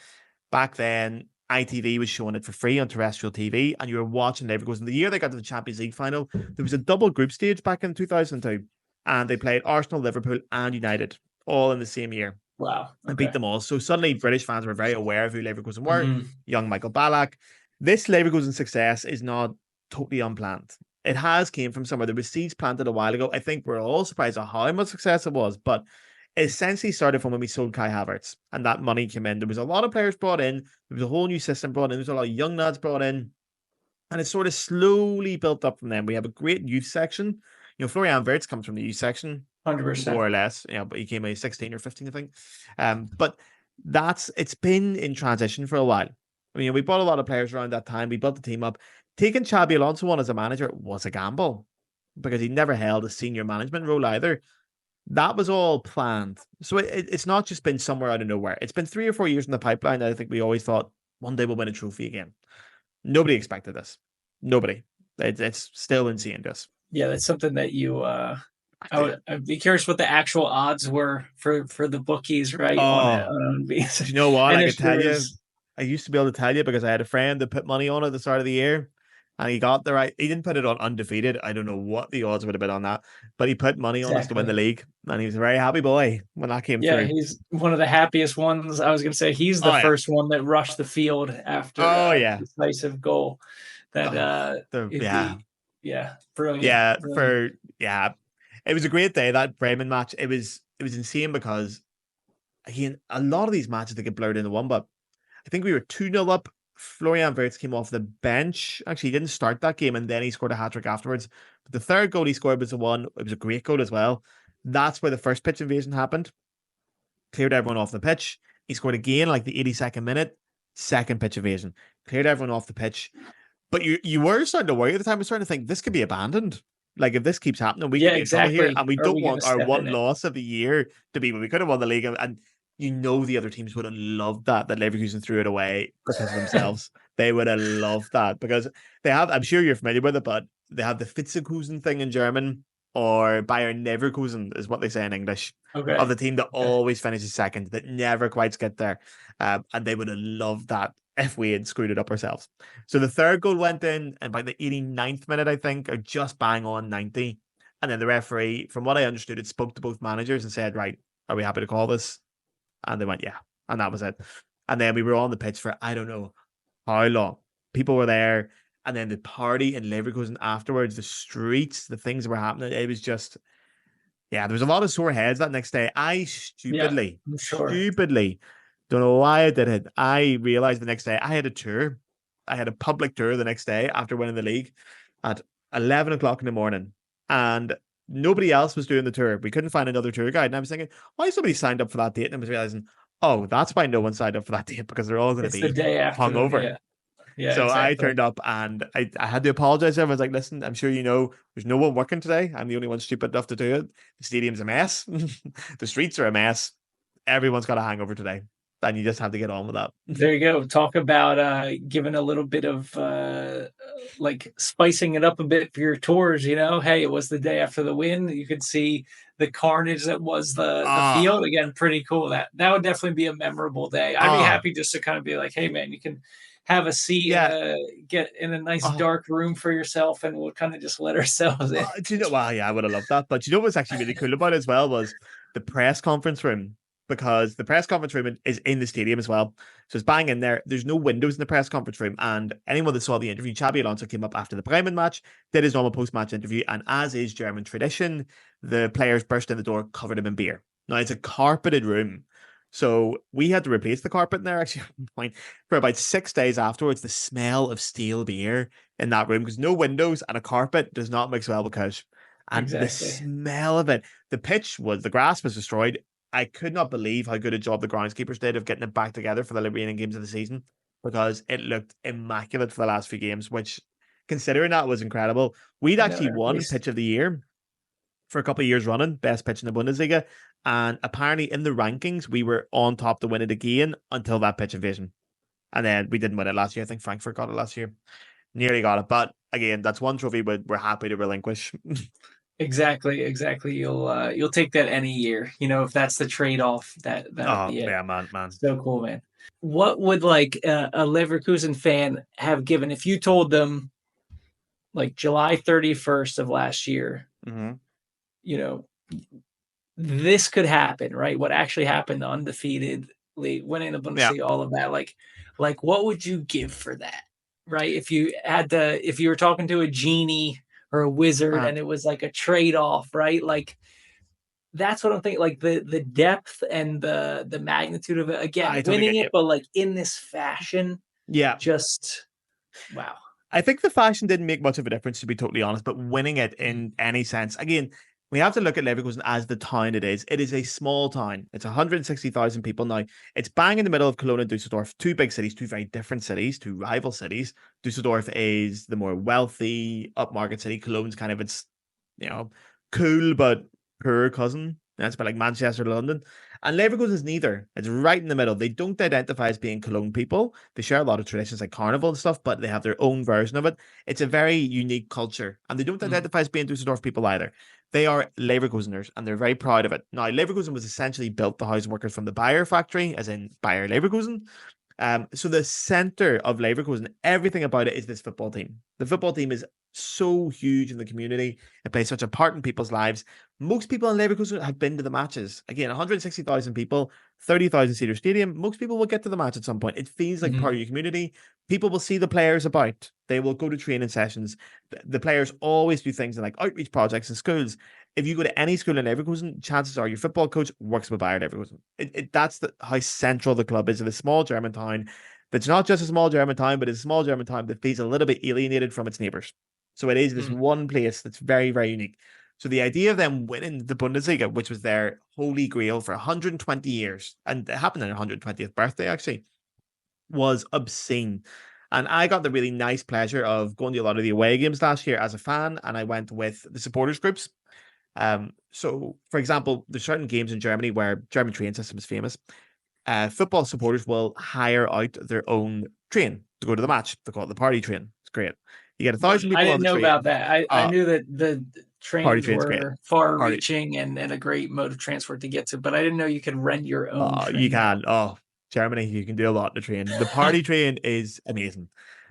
back then ITV was showing it for free on terrestrial TV, and you were watching Leverkusen. The year they got to the Champions League final, there was a double group stage back in 2002, and they played Arsenal, Liverpool, and United all in the same year Wow. and Okay. beat them all. So suddenly British fans were very aware of who Leverkusen were. Mhm. Young Michael Ballack. This Leverkusen success is not totally unplanned. It has came from somewhere. There was seeds planted a while ago. I think we're all surprised at how much success it was, but it essentially started from when we sold Kai Havertz and that money came in. There was a lot of players brought in. There was a whole new system brought in. There was a lot of young lads brought in. And it sort of slowly built up from them. We have a great youth section. Florian Wirtz comes from the youth section. 100%. More or less, but he came out 16 or 15, I think. But it's been in transition for a while. I mean, we bought a lot of players around that time. We built the team up. Taking Xabi Alonso on as a manager was a gamble because he never held a senior management role either. That was all planned. So it's not just been somewhere out of nowhere. It's been 3 or 4 years in the pipeline that I think we always thought one day we'll win a trophy again. Nobody expected this. Nobody. It's still insane to us. Yeah, that's something that I'd be curious what the actual odds were for the bookies, right? Do you know what? And I if could there tell you. was, I used to be able to tell you because I had a friend that put money on it at the start of the year, and he got the right. He didn't put it on undefeated. I don't know what the odds would have been on that, but he put money on us to win the exactly. league, and he was a very happy boy when that came Yeah, through. he's one of the happiest ones. I was going to say he's the Oh yeah. first one that rushed the field after Oh a yeah. decisive goal. That it'd Yeah. be brilliant. Yeah. Brilliant. It was a great day, that Bremen match. It was insane because again, a lot of these matches they get blurred into one, but I think we were 2-0 up. Florian Wirtz came off the bench. Actually, he didn't start that game, and then he scored a hat-trick afterwards. But the third goal he scored was the one. It was a great goal as well. That's where the first pitch invasion happened. Cleared everyone off the pitch. He scored again, like the 82nd minute. Second pitch invasion. Cleared everyone off the pitch. But you were starting to worry at the time. I was starting to think this could be abandoned. Like if this keeps happening, we could be in trouble here, exactly. and we Are don't we going to want our step in one it? loss of the year to be when we could have won the league. And the other teams would have loved that Leverkusen threw it away because of themselves. They would have loved that because they have. I'm sure you're familiar with it, but they have the Fitzekusen thing in German, or Bayern Leverkusen is what they say in English, Okay. of the team that always finishes second, that never quite get there, and they would have loved that if we had screwed it up ourselves. So the third goal went in, and by the 89th minute, I think, or just bang on 90. And then the referee, from what I understood, it spoke to both managers and said, right, are we happy to call this? And they went, yeah. And that was it. And then we were on the pitch for, I don't know how long. People were there. And then the party in Leverkusen afterwards, the streets, the things that were happening. It was just, yeah, there was a lot of sore heads that next day. I Yeah, I'm sure. stupidly, don't know why I did it. I realized the next day I had a tour. I had a public tour the next day after winning the league at 11 o'clock in the morning. And nobody else was doing the tour. We couldn't find another tour guide. And I was thinking, why somebody signed up for that date? And I was realizing, oh, that's why no one signed up for that date, because they're all going to It's the be day after. hungover. Yeah. Yeah, So I exactly. turned up and I had to apologize. I was like, listen, I'm sure you know there's no one working today. I'm the only one stupid enough to do it. The stadium's a mess. The streets are a mess. Everyone's got a hangover today. And you just have to get on with that. There you go. Talk about giving a little bit of like spicing it up a bit for your tours. Hey, it was the day after the win. You could see the carnage that was the Ah, field again. Pretty cool. That would definitely be a memorable day. I'd be ah, happy just to kind of be like, hey man, you can have a seat yeah. and get in a nice Ah, dark room for yourself, and we'll kind of just let ourselves in. do you know? Well, yeah, I would have loved that. But you know what's actually really cool about it as well was the press conference room, because the press conference room is in the stadium as well. So it's bang in there. There's no windows in the press conference room. And anyone that saw the interview, Xabi Alonso came up after the Bremen match, did his normal post-match interview, and as is German tradition, the players burst in the door, covered him in beer. Now it's a carpeted room. So we had to replace the carpet in there actually at one point. For about 6 days afterwards, the smell of stale beer in that room, because no windows and a carpet does not mix well with couch. And the Exactly. smell of it, the grass was destroyed. I could not believe how good a job the groundskeepers did of getting it back together for the remaining games of the season, because it looked immaculate for the last few games, which, considering that, was incredible. We'd I know actually at won least pitch of the year for a couple of years running, best pitch in the Bundesliga. And apparently in the rankings, we were on top to win it again until that pitch invasion. And then we didn't win it last year. I think Frankfurt got it last year. Nearly got it. But again, that's one trophy we're happy to relinquish. Exactly. You'll take that any year. If that's the trade off, that'll Oh, be it. yeah, man. So cool, man. What would like a Leverkusen fan have given if you told them like July 31st of last year, Mm-hmm. you know, this could happen, right? What actually happened, the undefeated league, winning the Yeah. Bundesliga, all of that. Like what would you give for that? Right? If you were talking to a genie or a wizard Uh, and it was like a trade-off, right? Like that's what I'm thinking. Like the depth and the magnitude of it. I Again, totally winning get it, you. but like in this fashion, Yeah. just wow. I think the fashion didn't make much of a difference, to be totally honest, but winning it in any sense, again, we have to look at Leverkusen as the town it is. It is a small town. It's 160,000 people now. It's bang in the middle of Cologne and Dusseldorf, two big cities, two very different cities, two rival cities. Dusseldorf is the more wealthy, upmarket city. Cologne's kind of its, you know, cool but poor cousin. That's about like Manchester, London. And Leverkusen is neither. It's right in the middle. They don't identify as being Cologne people. They share a lot of traditions like carnival and stuff, but they have their own version of it. It's a very unique culture. And they don't Mm, identify as being Dusseldorf people either. They are Leverkuseners and they're very proud of it. Now, Leverkusen was essentially built to house workers from the Bayer factory, as in Bayer Leverkusen. So the center of Leverkusen, everything about it is this football team. The football team is so huge in the community. It plays such a part in people's lives. Most people in Leverkusen have been to the matches. Again, 160,000 people, 30,000 seater stadium. Most people will get to the match at some point. It feels like mhm. part of your community. People will see the players about. They will go to training sessions. The players always do things in like outreach projects in schools. If you go to any school in Leverkusen, chances are your football coach works with Bayer Leverkusen. That's how central the club is in a small German town. That's not just a small German town, but it's a small German town that feels a little bit alienated from its neighbors. So it is this Mm. one place that's very, very unique. So the idea of them winning the Bundesliga, which was their holy grail for 120 years, and it happened on their 120th birthday actually, was obscene. And I got the really nice pleasure of going to a lot of the away games last year as a fan, and I went with the supporters groups. So for example, there's certain games in Germany where German train system is famous. Football supporters will hire out their own train to go to the match. They call it the party train. It's great. You get a thousand I people on didn't the know train. about that. I knew that the Party trains train's great. were Party. far-reaching and a great mode of transport to get to, but I didn't know you could rent your own You train out. can. Oh, Germany, you can do a lot in the train. The party train is amazing.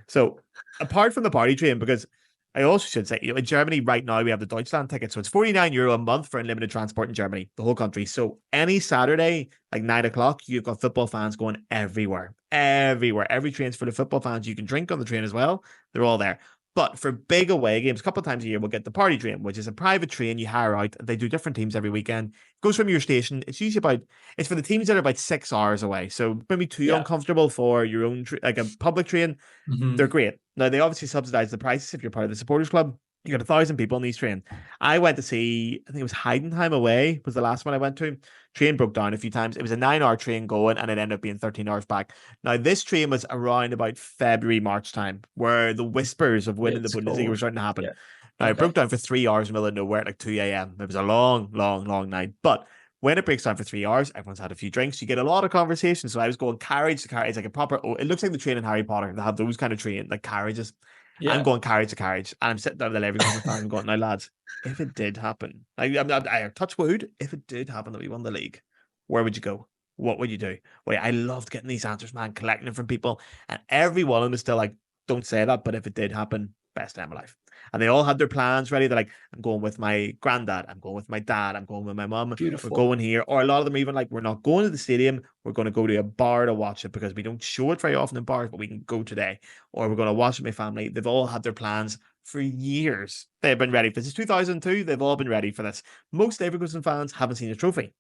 So, apart from the party train, because I also should say, in Germany right now, we have the Deutschland ticket. So, it's €49 a month for unlimited transport in Germany, the whole country. So, any Saturday, like 9 o'clock, you've got football fans going everywhere. Everywhere. Every train's for the football fans. You can drink on the train as well. They're all there. But for big away games, a couple of times a year, we'll get the party train, which is a private train you hire out. They do different teams every weekend. It goes from your station. It's usually about it's for the teams that are about 6 hours away. So maybe too Yeah. uncomfortable for your own, like a public train. Mhm. They're great. Now, they obviously subsidize the prices if you're part of the supporters club. You got 1,000 people in these trains. I went to see, I think it was Heidenheim away, was the last one I went to. Train broke down a few times. It was a 9 hour train going and it ended up being 13 hours back. Now, this train was around about February, March time, where the whispers of winning the It's Bundesliga were cold. starting to happen. Yeah. Now, it Okay. broke down for 3 hours in the middle of nowhere at like 2 a.m. It was a long, long, long night. But when it breaks down for 3 hours, everyone's had a few drinks. You get a lot of conversation. So I was going carriage to carriage. It's like a proper, oh, it looks like the train in Harry Potter. They have those kind of train, like carriages. I'm Yeah. going carriage to carriage. And I'm sitting down with Leverkusen fan and going, now, lads, if it did happen, I touch wood, if it did happen that we won the league, where would you go? What would you do? Wait, I loved getting these answers, man, collecting them from people. And every one of them is still like, don't say that. But if it did happen, best time of life. And they all had their plans ready. They're like, I'm going with my granddad. I'm going with my dad. I'm going with my mum. We're Beautiful. going here. Or a lot of them even like, we're not going to the stadium. We're going to go to a bar to watch it because we don't show it very often in bars, but we can go today. Or we're going to watch it with my family. They've all had their plans for years. They've been ready for this. It's 2002. They've all been ready for this. Most Leverkusen fans haven't seen a trophy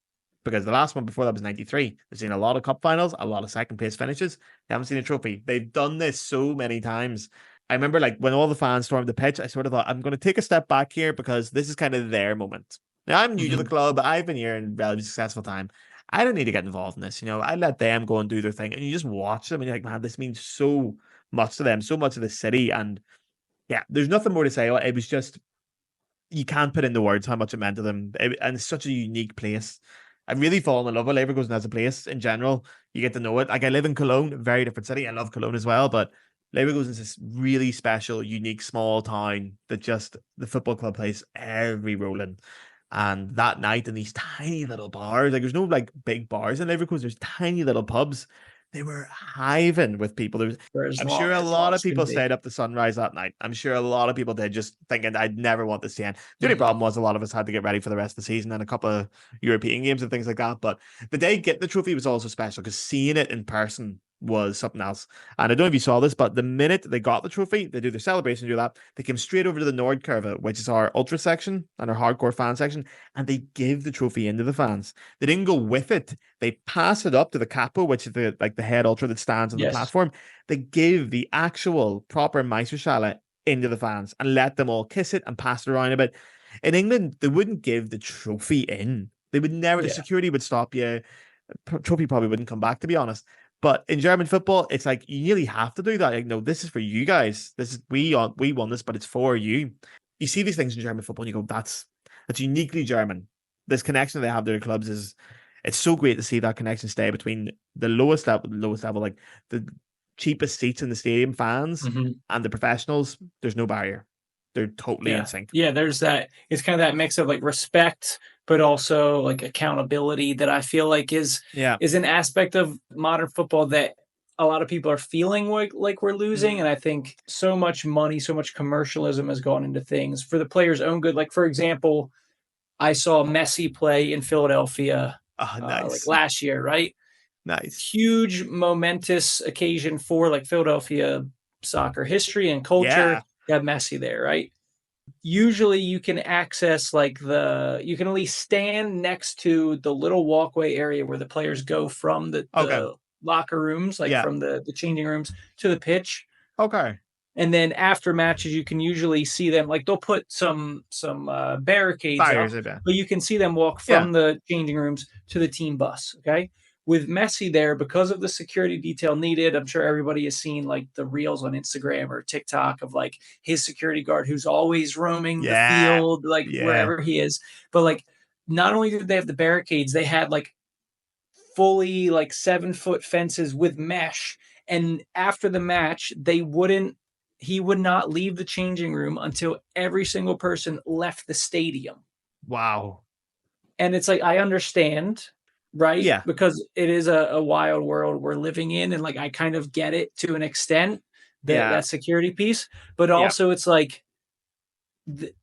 because the last one before that was 93. They've seen a lot of cup finals, a lot of second place finishes. They haven't seen a trophy. They've done this so many times. I remember like when all the fans stormed the pitch, I sort of thought, I'm going to take a step back here because this is kind of their moment. Now, I'm new to the Mhm. club. I've been here in relatively successful time. I don't need to get involved in this. I let them go and do their thing. And you just watch them and you're like, man, this means so much to them, so much to the city. And yeah, there's nothing more to say. It was just, you can't put into words how much it meant to them. And it's such a unique place. I've really fallen in love with Leverkusen as a place in general. You get to know it. Like I live in Cologne, a very different city. I love Cologne as well, but Leverkusen is this really special, unique, small town that just the football club plays every role in. And that night in these tiny little bars, like there's no like big bars in Leverkusen, there's tiny little pubs. They were hiving with people. For as I'm sure long a as long lot of as can people be. stayed up to sunrise that night. I'm sure a lot of people did, just thinking I'd never want this to end. The only Mhm. problem was a lot of us had to get ready for the rest of the season and a couple of European games and things like that. But the day getting the trophy was also special because seeing it in person was something else. And I don't know if you saw this, but the minute they got the trophy, they do their celebration, do that. They came straight over to the Nordkurve, which is our ultra section and our hardcore fan section, and they give the trophy into the fans. They didn't go with it. They pass it up to the capo, which is the head ultra that stands on the Yes. platform. They give the actual proper Meisterschale into the fans and let them all kiss it and pass it around a bit. In England, they wouldn't give the trophy in. They would never. The Yeah. security would stop you. Trophy probably wouldn't come back, to be honest. But in German football, it's like you nearly have to do that. Like, no, this is for you guys. This is we won this, but it's for you. You see these things in German football, and you go, that's uniquely German. This connection they have to their clubs is it's so great to see that connection stay between the lowest level, like the cheapest seats in the stadium fans Hmm. and the professionals. There's no barrier. They're totally in Yeah. sync. Yeah. There's that. It's kind of that mix of like respect, but also like accountability that I feel like Yeah. is an aspect of modern football that a lot of people are feeling like we're losing. Mm. And I think so much money, so much commercialism has gone into things for the players' own good. Like, for example, I saw Messi play in Philadelphia Oh, like nice. last year, right? Nice. Huge momentous occasion for like Philadelphia soccer history and culture. Yeah. You have Messi there, right? Usually you can access like you can at least stand next to the little walkway area where the players go from Okay. the locker rooms, like Yeah. from the changing rooms to the pitch. Okay. And then after matches, you can usually see them like they'll put some barricades Barriers up, a bit. but you can see them walk Yeah. from the changing rooms to the team bus. Okay, with Messi there because of the security detail needed. I'm sure everybody has seen like the reels on Instagram or TikTok of like his security guard who's always roaming the Yeah. field, like Yeah. wherever he is. But like, not only did they have the barricades, they had like fully like 7 foot fences with mesh. And after the match, he would not leave the changing room until every single person left the stadium. Wow. And it's like, I understand, right? Yeah. Because it is a wild world we're living in. And like, I kind of get it to an extent, Yeah. that security piece. But Yeah. also, it's like,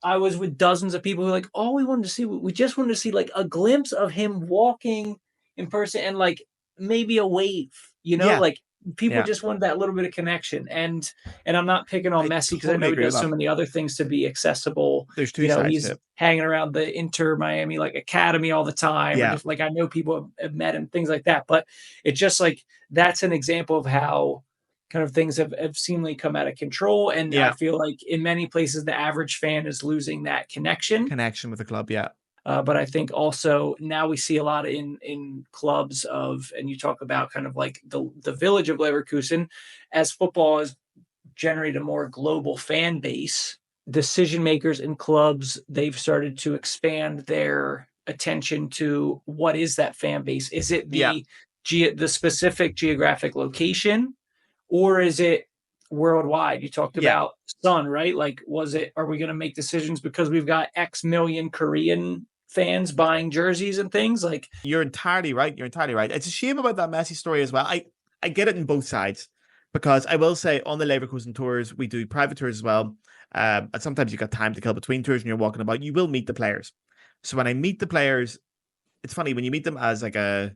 I was with dozens of people who were like, all we just wanted to see like a glimpse of him walking in person and like maybe a wave, Yeah. like people Yeah. just wanted that little bit of connection. And I'm not picking on I Messi because I totally know he agree with does so that. many other things to be accessible. There's two sides to He's it. hanging around the Inter Miami like academy all the time, or Yeah. just like I know people have met him, things like that. But it's just like that's an example of how kind of things have seemingly come out of control. And I Yeah. feel like in many places, the average fan is losing that connection. Connection with the club. Yeah. But I think also now we see a lot in clubs and you talk about kind of like the village of Leverkusen as football has generated a more global fan base. Decision makers in clubs, they've started to expand their attention to what is that fan base? Is it Yeah. the specific geographic location? Or is it worldwide? You talked Yeah. about Sun, right? Like, are we going to make decisions because we've got X million Korean fans buying jerseys and things? Like, You're entirely right. You're entirely right. It's a shame about that Messi story as well. I get it in both sides because I will say on the Leverkusen tours, we do private tours as well. And sometimes you've got time to kill between tours and you're walking about, you will meet the players. So when I meet the players, it's funny when you meet them as like a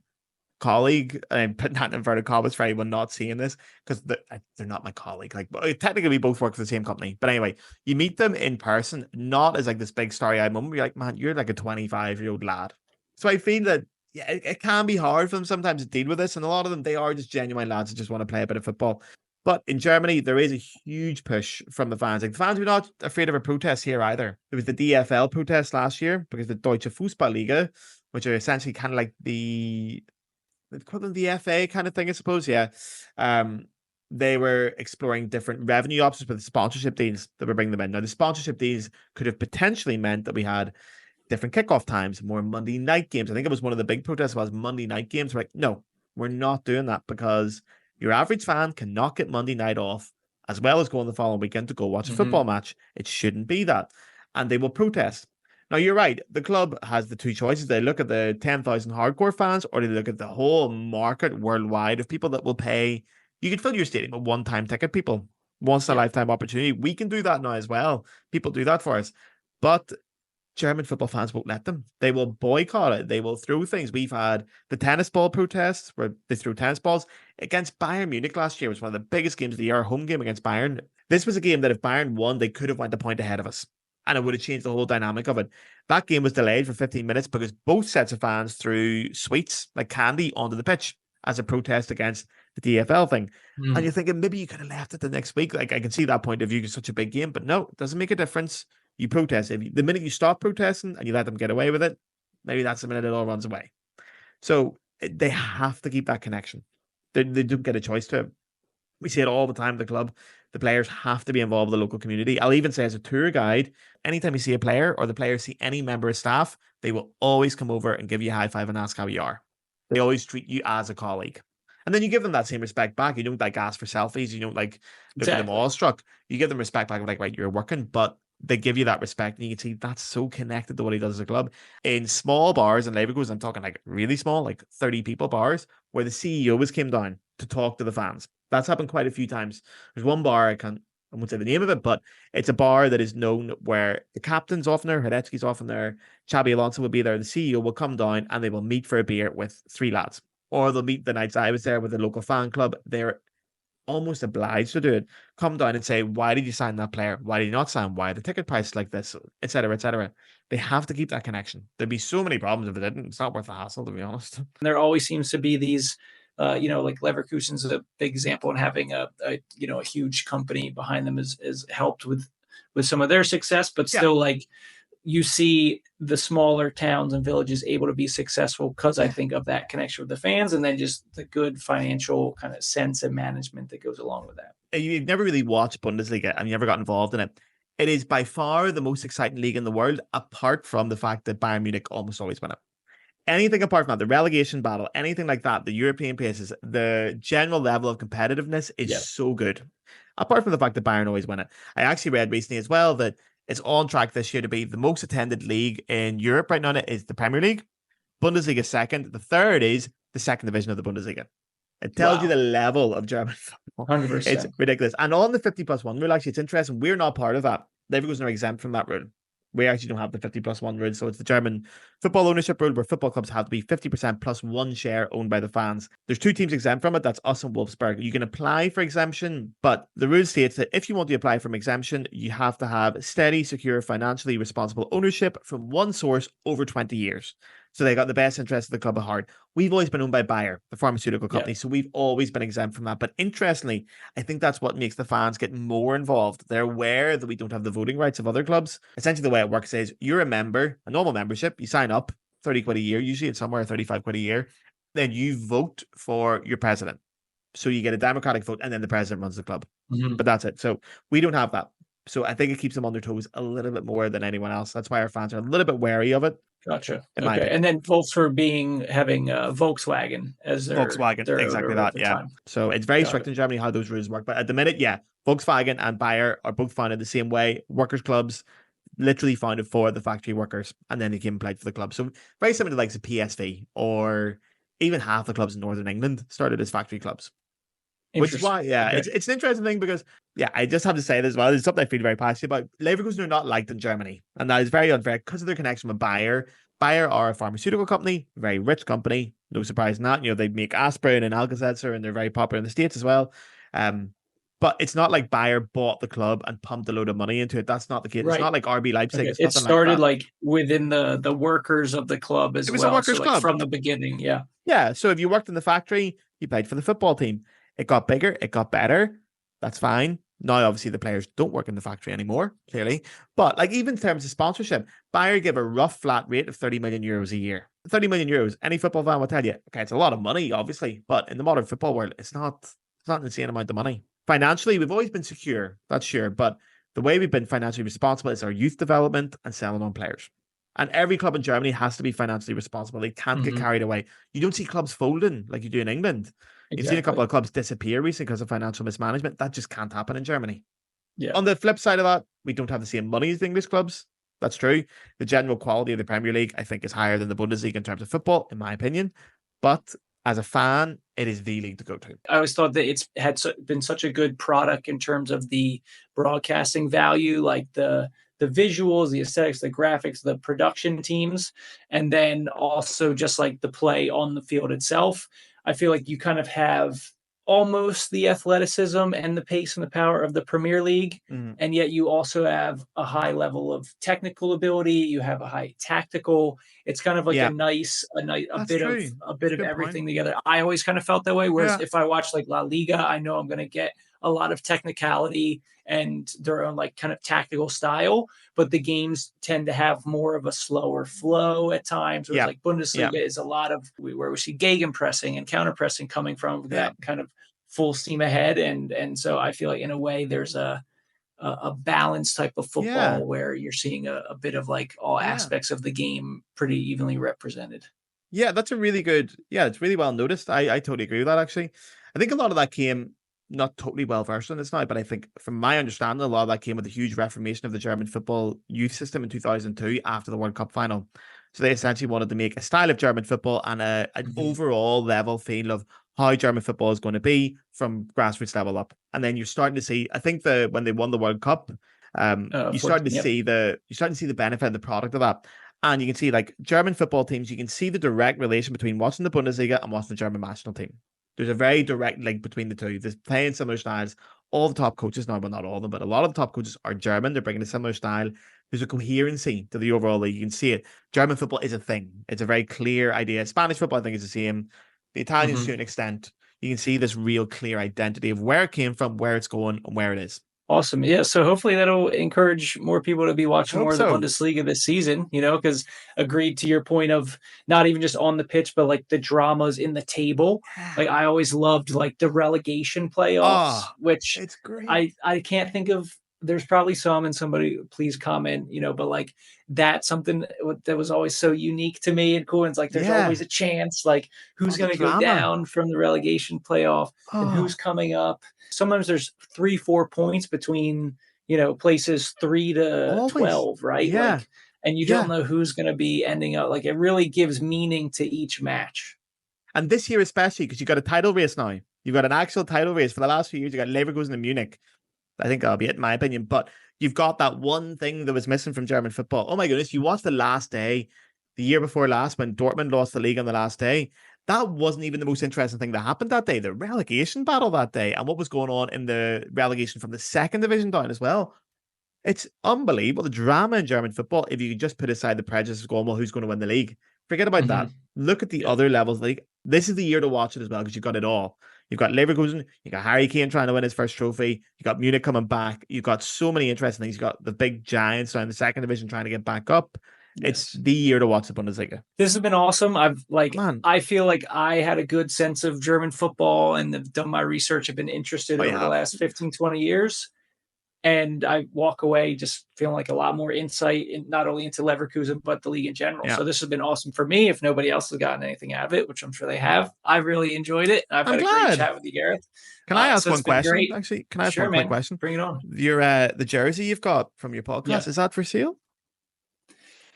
colleague, and I'm putting that in inverted commas for anyone not seeing this because they're not my colleague. Like technically, we both work for the same company, but anyway, you meet them in person, not as like this big starry-eyed moment. You're like, man, you're like a 25-year-old lad. So I feel that yeah, it can be hard for them sometimes to deal with this, and a lot of them they are just genuine lads that just want to play a bit of football. But in Germany, there is a huge push from the fans. Like the fans were not afraid of a protest here either. There was the DFL protest last year because the Deutsche Fußballliga, which are essentially kind of like the equivalent of the FA kind of thing, I suppose. Yeah. They were exploring different revenue options with the sponsorship deals that were bringing them in. Now, the sponsorship deals could have potentially meant that we had different kickoff times, more Monday night games. I think it was one of the big protests was Monday night games. We're like, no, we're not doing that because your average fan cannot get Monday night off as well as going the following weekend to go watch a football match. It shouldn't be that. And they will protest. Now, you're right. The club has the two choices. They look at the 10,000 hardcore fans, or they look at the whole market worldwide of people that will pay. You can fill your stadium with one-time ticket people. Once in a lifetime opportunity. We can do that now as well. People do that for us. But German football fans won't let them. They will boycott it. They will throw things. We've had the tennis ball protests where they threw tennis balls against Bayern Munich last year. It was one of the biggest games of the year, a home game against Bayern. This was a game that if Bayern won, they could have went a point ahead of us. And it would have changed the whole dynamic of it. That game was delayed for 15 minutes because both sets of fans threw sweets like candy onto the pitch as a protest against the DFL thing. And you're thinking maybe you could have left it the next week. Like I can see that point of view. It's such a big game, but no, it doesn't make a difference. You protest. The minute you stop protesting and you let them get away with it, maybe that's the minute it all runs away. So they have to keep that connection. They don't get a choice to it. We see it all the time at the club. The players have to be involved with the local community. I'll even say as a tour guide, anytime you see a player or the players see any member of staff, they will always come over and give you a high five and ask how you are. They always treat you as a colleague. And then you give them that same respect back. You don't like ask for selfies. You don't like look at them awestruck. You give them respect back, like, right, you're working, but they give you that respect. And you can see that's so connected to what he does as a club. In small bars in Leverkusen, I'm talking like really small, like 30 people bars, where the CEO came down to talk to the fans. That's happened quite a few times. There's one bar, I won't say the name of it, but it's a bar that is known where the captain's often there, Hidetski's often there, Xabi Alonso will be there, the CEO will come down and they will meet for a beer with three lads. Or they'll meet the nights I was there with the local fan club. They're almost obliged to do it. Come down and say, why did you sign that player? Why did you not sign? Why are the ticket prices like this? Etc. etc. They have to keep that connection. There'd be so many problems if they didn't. It's not worth the hassle, to be honest. There always seems to be these like Leverkusen's a big example, and having a huge company behind them has helped with some of their success, but still like you see the smaller towns and villages able to be successful because I think of that connection with the fans and then just the good financial kind of sense and management that goes along with that. You've never really watched Bundesliga and you never got involved in it. It is by far the most exciting league in the world, apart from the fact that Bayern Munich almost always win it. Anything apart from that, the relegation battle, anything like that, the European places, the general level of competitiveness is so good. Apart from the fact that Bayern always win it. I actually read recently as well that it's on track this year to be the most attended league in Europe right now is the Premier League. Bundesliga second. The third is the second division of the Bundesliga. It tells you the level of German football. 100%. It's ridiculous. And on the 50+1 rule, actually, it's interesting. We're not part of that. Leverkusen are exempt from that rule. We actually don't have the 50+1 rule. So it's the German football ownership rule where football clubs have to be 50% plus one share owned by the fans. There's two teams exempt from it. That's us and Wolfsburg. You can apply for exemption, but the rule states that if you want to apply for an exemption, you have to have steady, secure, financially responsible ownership from one source over 20 years. So they got the best interest of the club at heart. We've always been owned by Bayer, the pharmaceutical company, so we've always been exempt from that. But interestingly, I think that's what makes the fans get more involved. They're aware that we don't have the voting rights of other clubs. Essentially, the way it works is you're a member, a normal membership, you sign up, 30 quid a year, usually it's somewhere 35 quid a year. Then you vote for your president. So you get a democratic vote and then the president runs the club. But that's it. So we don't have that. So I think it keeps them on their toes a little bit more than anyone else. That's why our fans are a little bit wary of it. Gotcha. Okay. And then Wolfsburg having Volkswagen as their exactly that. Yeah. Time. So it's very strict in Germany how those rules work. But at the minute, Volkswagen and Bayer are both founded the same way. Workers' clubs, literally founded for the factory workers, and then they came and played for the club. So very similar to like the PSV or even half the clubs in Northern England started as factory clubs. Which is why, it's an interesting thing because, I just have to say this as well. It's something I feel very passionate about. Leverkusen are not liked in Germany, and that is very unfair because of their connection with Bayer. Bayer are a pharmaceutical company, very rich company. No surprise in that. They make aspirin and Alka-Seltzer, and they're very popular in the States as well. But it's not like Bayer bought the club and pumped a load of money into it. That's not the case. Right. It's not like RB Leipzig. Okay. It started like within the workers of the club as well. It was a workers' club from the beginning. Yeah. Yeah. So if you worked in the factory, you played for the football team. It got bigger. It got better. That's fine. Now, obviously, the players don't work in the factory anymore, clearly. But like even in terms of sponsorship, Bayer give a rough flat rate of 30 million euros a year. 30 million euros. Any football fan will tell you, okay, it's a lot of money, obviously. But in the modern football world, it's not an insane amount of money. Financially, we've always been secure. That's sure. But the way we've been financially responsible is our youth development and selling on players. And every club in Germany has to be financially responsible. They can't get carried away. You don't see clubs folding like you do in England. You've seen a couple of clubs disappear recently because of financial mismanagement. That just can't happen in Germany. Yeah. On the flip side of that, we don't have the same money as the English clubs. That's true. The general quality of the Premier League, I think, is higher than the Bundesliga in terms of football, in my opinion. But as a fan, it is the league to go to. I always thought that it's been such a good product in terms of the broadcasting value, like the visuals, the aesthetics, the graphics, the production teams, and then also just like the play on the field itself. I feel like you kind of have almost the athleticism and the pace and the power of the Premier League, and yet you also have a high level of technical ability. You have a high tactical. It's kind of like a bit of everything together. I always kind of felt that way. Whereas if I watch like La Liga, I know I'm going to get a lot of technicality and their own like kind of tactical style, but the games tend to have more of a slower flow at times. Whereas like Bundesliga is a lot of where we see gegenpressing and counterpressing coming from that kind of full steam ahead. And so I feel like in a way there's a balanced type of football where you're seeing a bit of like all aspects of the game pretty evenly represented. Yeah, that's a really good, it's really well noticed. I totally agree with that, actually. I think a lot of that came, not totally well versed in this now, but I think from my understanding, a lot of that came with a huge reformation of the German football youth system in 2002 after the World Cup final. So they essentially wanted to make a style of German football and an overall level feel of how German football is going to be from grassroots level up. And then you're starting to see, I think when they won the World Cup, you started to see the benefit of the product of that. And you can see like German football teams, you can see the direct relation between watching the Bundesliga and watching the German national team. There's a very direct link between the two. They're playing similar styles. All the top coaches, now, well, not all of them, but a lot of the top coaches are German. They're bringing a similar style. There's a coherency to the overall league. You can see it. German football is a thing. It's a very clear idea. Spanish football, I think, is the same. The Italians, to an extent, you can see this real clear identity of where it came from, where it's going, and where it is. Awesome. Yeah. So hopefully that'll encourage more people to be watching more of the Bundesliga this season, because agreed to your point of not even just on the pitch, but like the dramas in the table. Like I always loved like the relegation playoffs, which it's great. I can't think of. There's probably some, and somebody please comment, but like that's something that was always so unique to me and cool. And it's like, there's always a chance, like who's going to go down from the relegation playoff and who's coming up. Sometimes there's 3-4 points between, places 3 to 12, right? Yeah. Like, and you don't know who's going to be ending up. Like it really gives meaning to each match. And this year, especially because you got a title race now, you've got an actual title race for the last few years. You got Leverkusen and Munich. I think that'll be it, in my opinion. But you've got that one thing that was missing from German football. Oh my goodness, you watched the last day, the year before last, when Dortmund lost the league on the last day. That wasn't even the most interesting thing that happened that day. The relegation battle that day and what was going on in the relegation from the second division down as well. It's unbelievable. The drama in German football, if you could just put aside the prejudice of going, well, who's going to win the league? Forget about that. Look at the other levels of the league. This is the year to watch it as well because you've got it all. You've got Leverkusen, you've got Harry Kane trying to win his first trophy, you've got Munich coming back, you've got so many interesting things. You've got the big giants down in the second division trying to get back up. It's the year to watch the Bundesliga. This has been awesome. I feel like I had a good sense of German football and have done my research. I've been interested over the last 15, 20 years. And I walk away just feeling like a lot more insight not only into Leverkusen, but the league in general. So this has been awesome for me. If nobody else has gotten anything out of it, which I'm sure they have, I really enjoyed it. I've had a great chat with you, Gareth. Can I ask one question? Actually, can I ask one quick question? Bring it on. The jersey you've got from your podcast, is that for sale?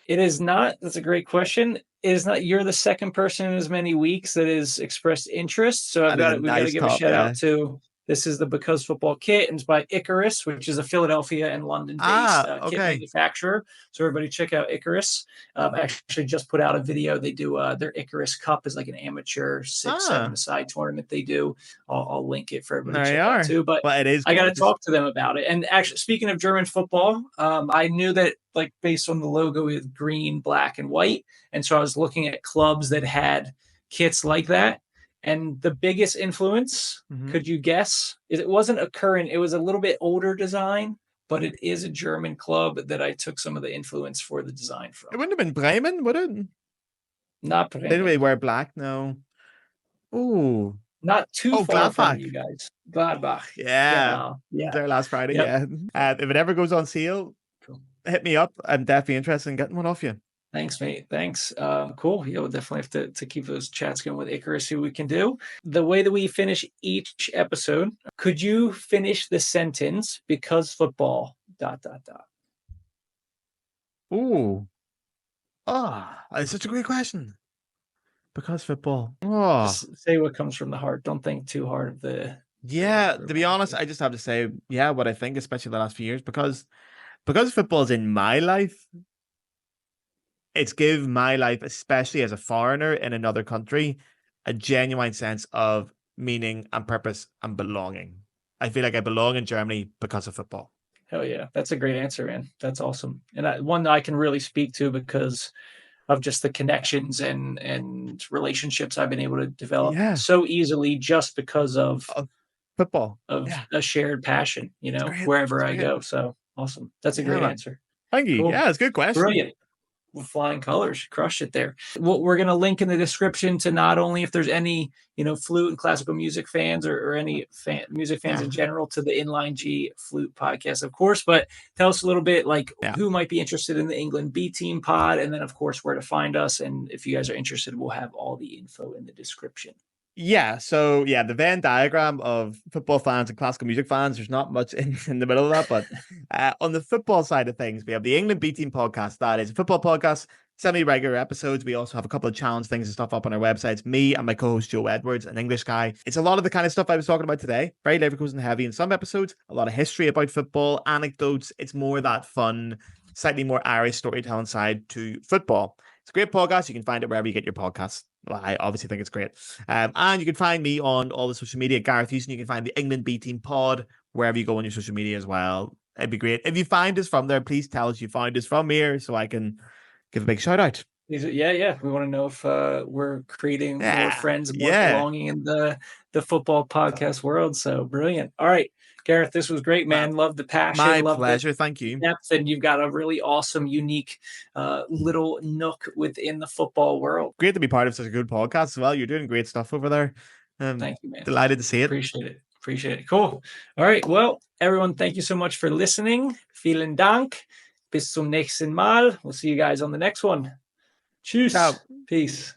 It is not. That's a great question. It is not. You're the second person in as many weeks that has expressed interest. So we've got to give a shout out to. This is the Because Football kit, and it's by Icarus, which is a Philadelphia and London-based kit manufacturer. So everybody check out Icarus. Actually just put out a video. They do their Icarus Cup is like an amateur 6-7-a-side tournament they do. I'll link it for everybody to check out too. But it is I got to talk to them about it. And actually, speaking of German football, I knew that like based on the logo with green, black, and white. And so I was looking at clubs that had kits like that. And the biggest influence, could you guess? It wasn't a current, it was a little bit older design, but it is a German club that I took some of the influence for the design from. It wouldn't have been Bremen, would it? Not Bremen. They didn't really wear black, no. Ooh. Not too far from you guys. Gladbach. Yeah. Their last Friday, If it ever goes on sale, hit me up. I'm definitely interested in getting one off you. Thanks, mate. Thanks. Cool. Yeah, we'll definitely have to keep those chats going with Icarus, see what we can do. The way that we finish each episode, could you finish the sentence because football, dot, dot, dot. Ooh. It's such a great question. Because football. Oh. Just say what comes from the heart. Don't think too hard of the Yeah, to be honest, answer. I just have to say, yeah, what I think, especially the last few years, because football's in my life, it's give my life, especially as a foreigner in another country, a genuine sense of meaning and purpose and belonging. I feel like I belong in Germany because of football. Hell yeah. That's a great answer, man. That's awesome. And one that I can really speak to because of just the connections and relationships I've been able to develop Yeah, so easily just because of football. of Yeah, a shared passion, it's great. wherever It's I great. go. So awesome. That's a Yeah, great man. answer. Thank you. Cool. Yeah, it's a good question. Brilliant. With flying colors, crushed it there. Well, we're going to link in the description to not only if there's any, flute and classical music fans or any music fans Yeah, in general to the Inline G Flute podcast, of course, but tell us a little bit like yeah. who might be interested in the England B Team pod, and then of course where to find us. And if you guys are interested, we'll have all the info in the description. Yeah, so yeah, the Venn diagram of football fans and classical music fans, there's not much in the middle of that. But on the football side of things, we have the England B Team podcast. That is a football podcast, semi-regular episodes. We also have a couple of challenge things and stuff up on our websites. Me and my co-host Joe Edwards, an English guy. It's a lot of the kind of stuff I was talking about today. Very Leverkusen heavy in some episodes, a lot of history about football, anecdotes. It's more that fun, slightly more Irish storytelling side to football. It's a great podcast. You can find it wherever you get your podcasts. Well, I obviously think it's great. And you can find me on all the social media, Gareth Houston. You can find the England B Team pod wherever you go on your social media as well. It'd be great. If you find us from there, please tell us you found us from here so I can give a big shout out. Yeah. We want to know if we're creating more Yeah. friends, more Yeah. belonging in the football podcast world. So brilliant. All right, Gareth, this was great, man. Love the passion, My love the pleasure. Thank you. depth, and you've got a really awesome, unique little nook within the football world. Great to be part of such a good podcast as well. You're doing great stuff over there. Thank you, man. Delighted to see it. Appreciate it. Cool. All right. Well, everyone, thank you so much for listening. Vielen Dank. Bis zum nächsten Mal. We'll see you guys on the next one. Tschüss. Ciao. Peace.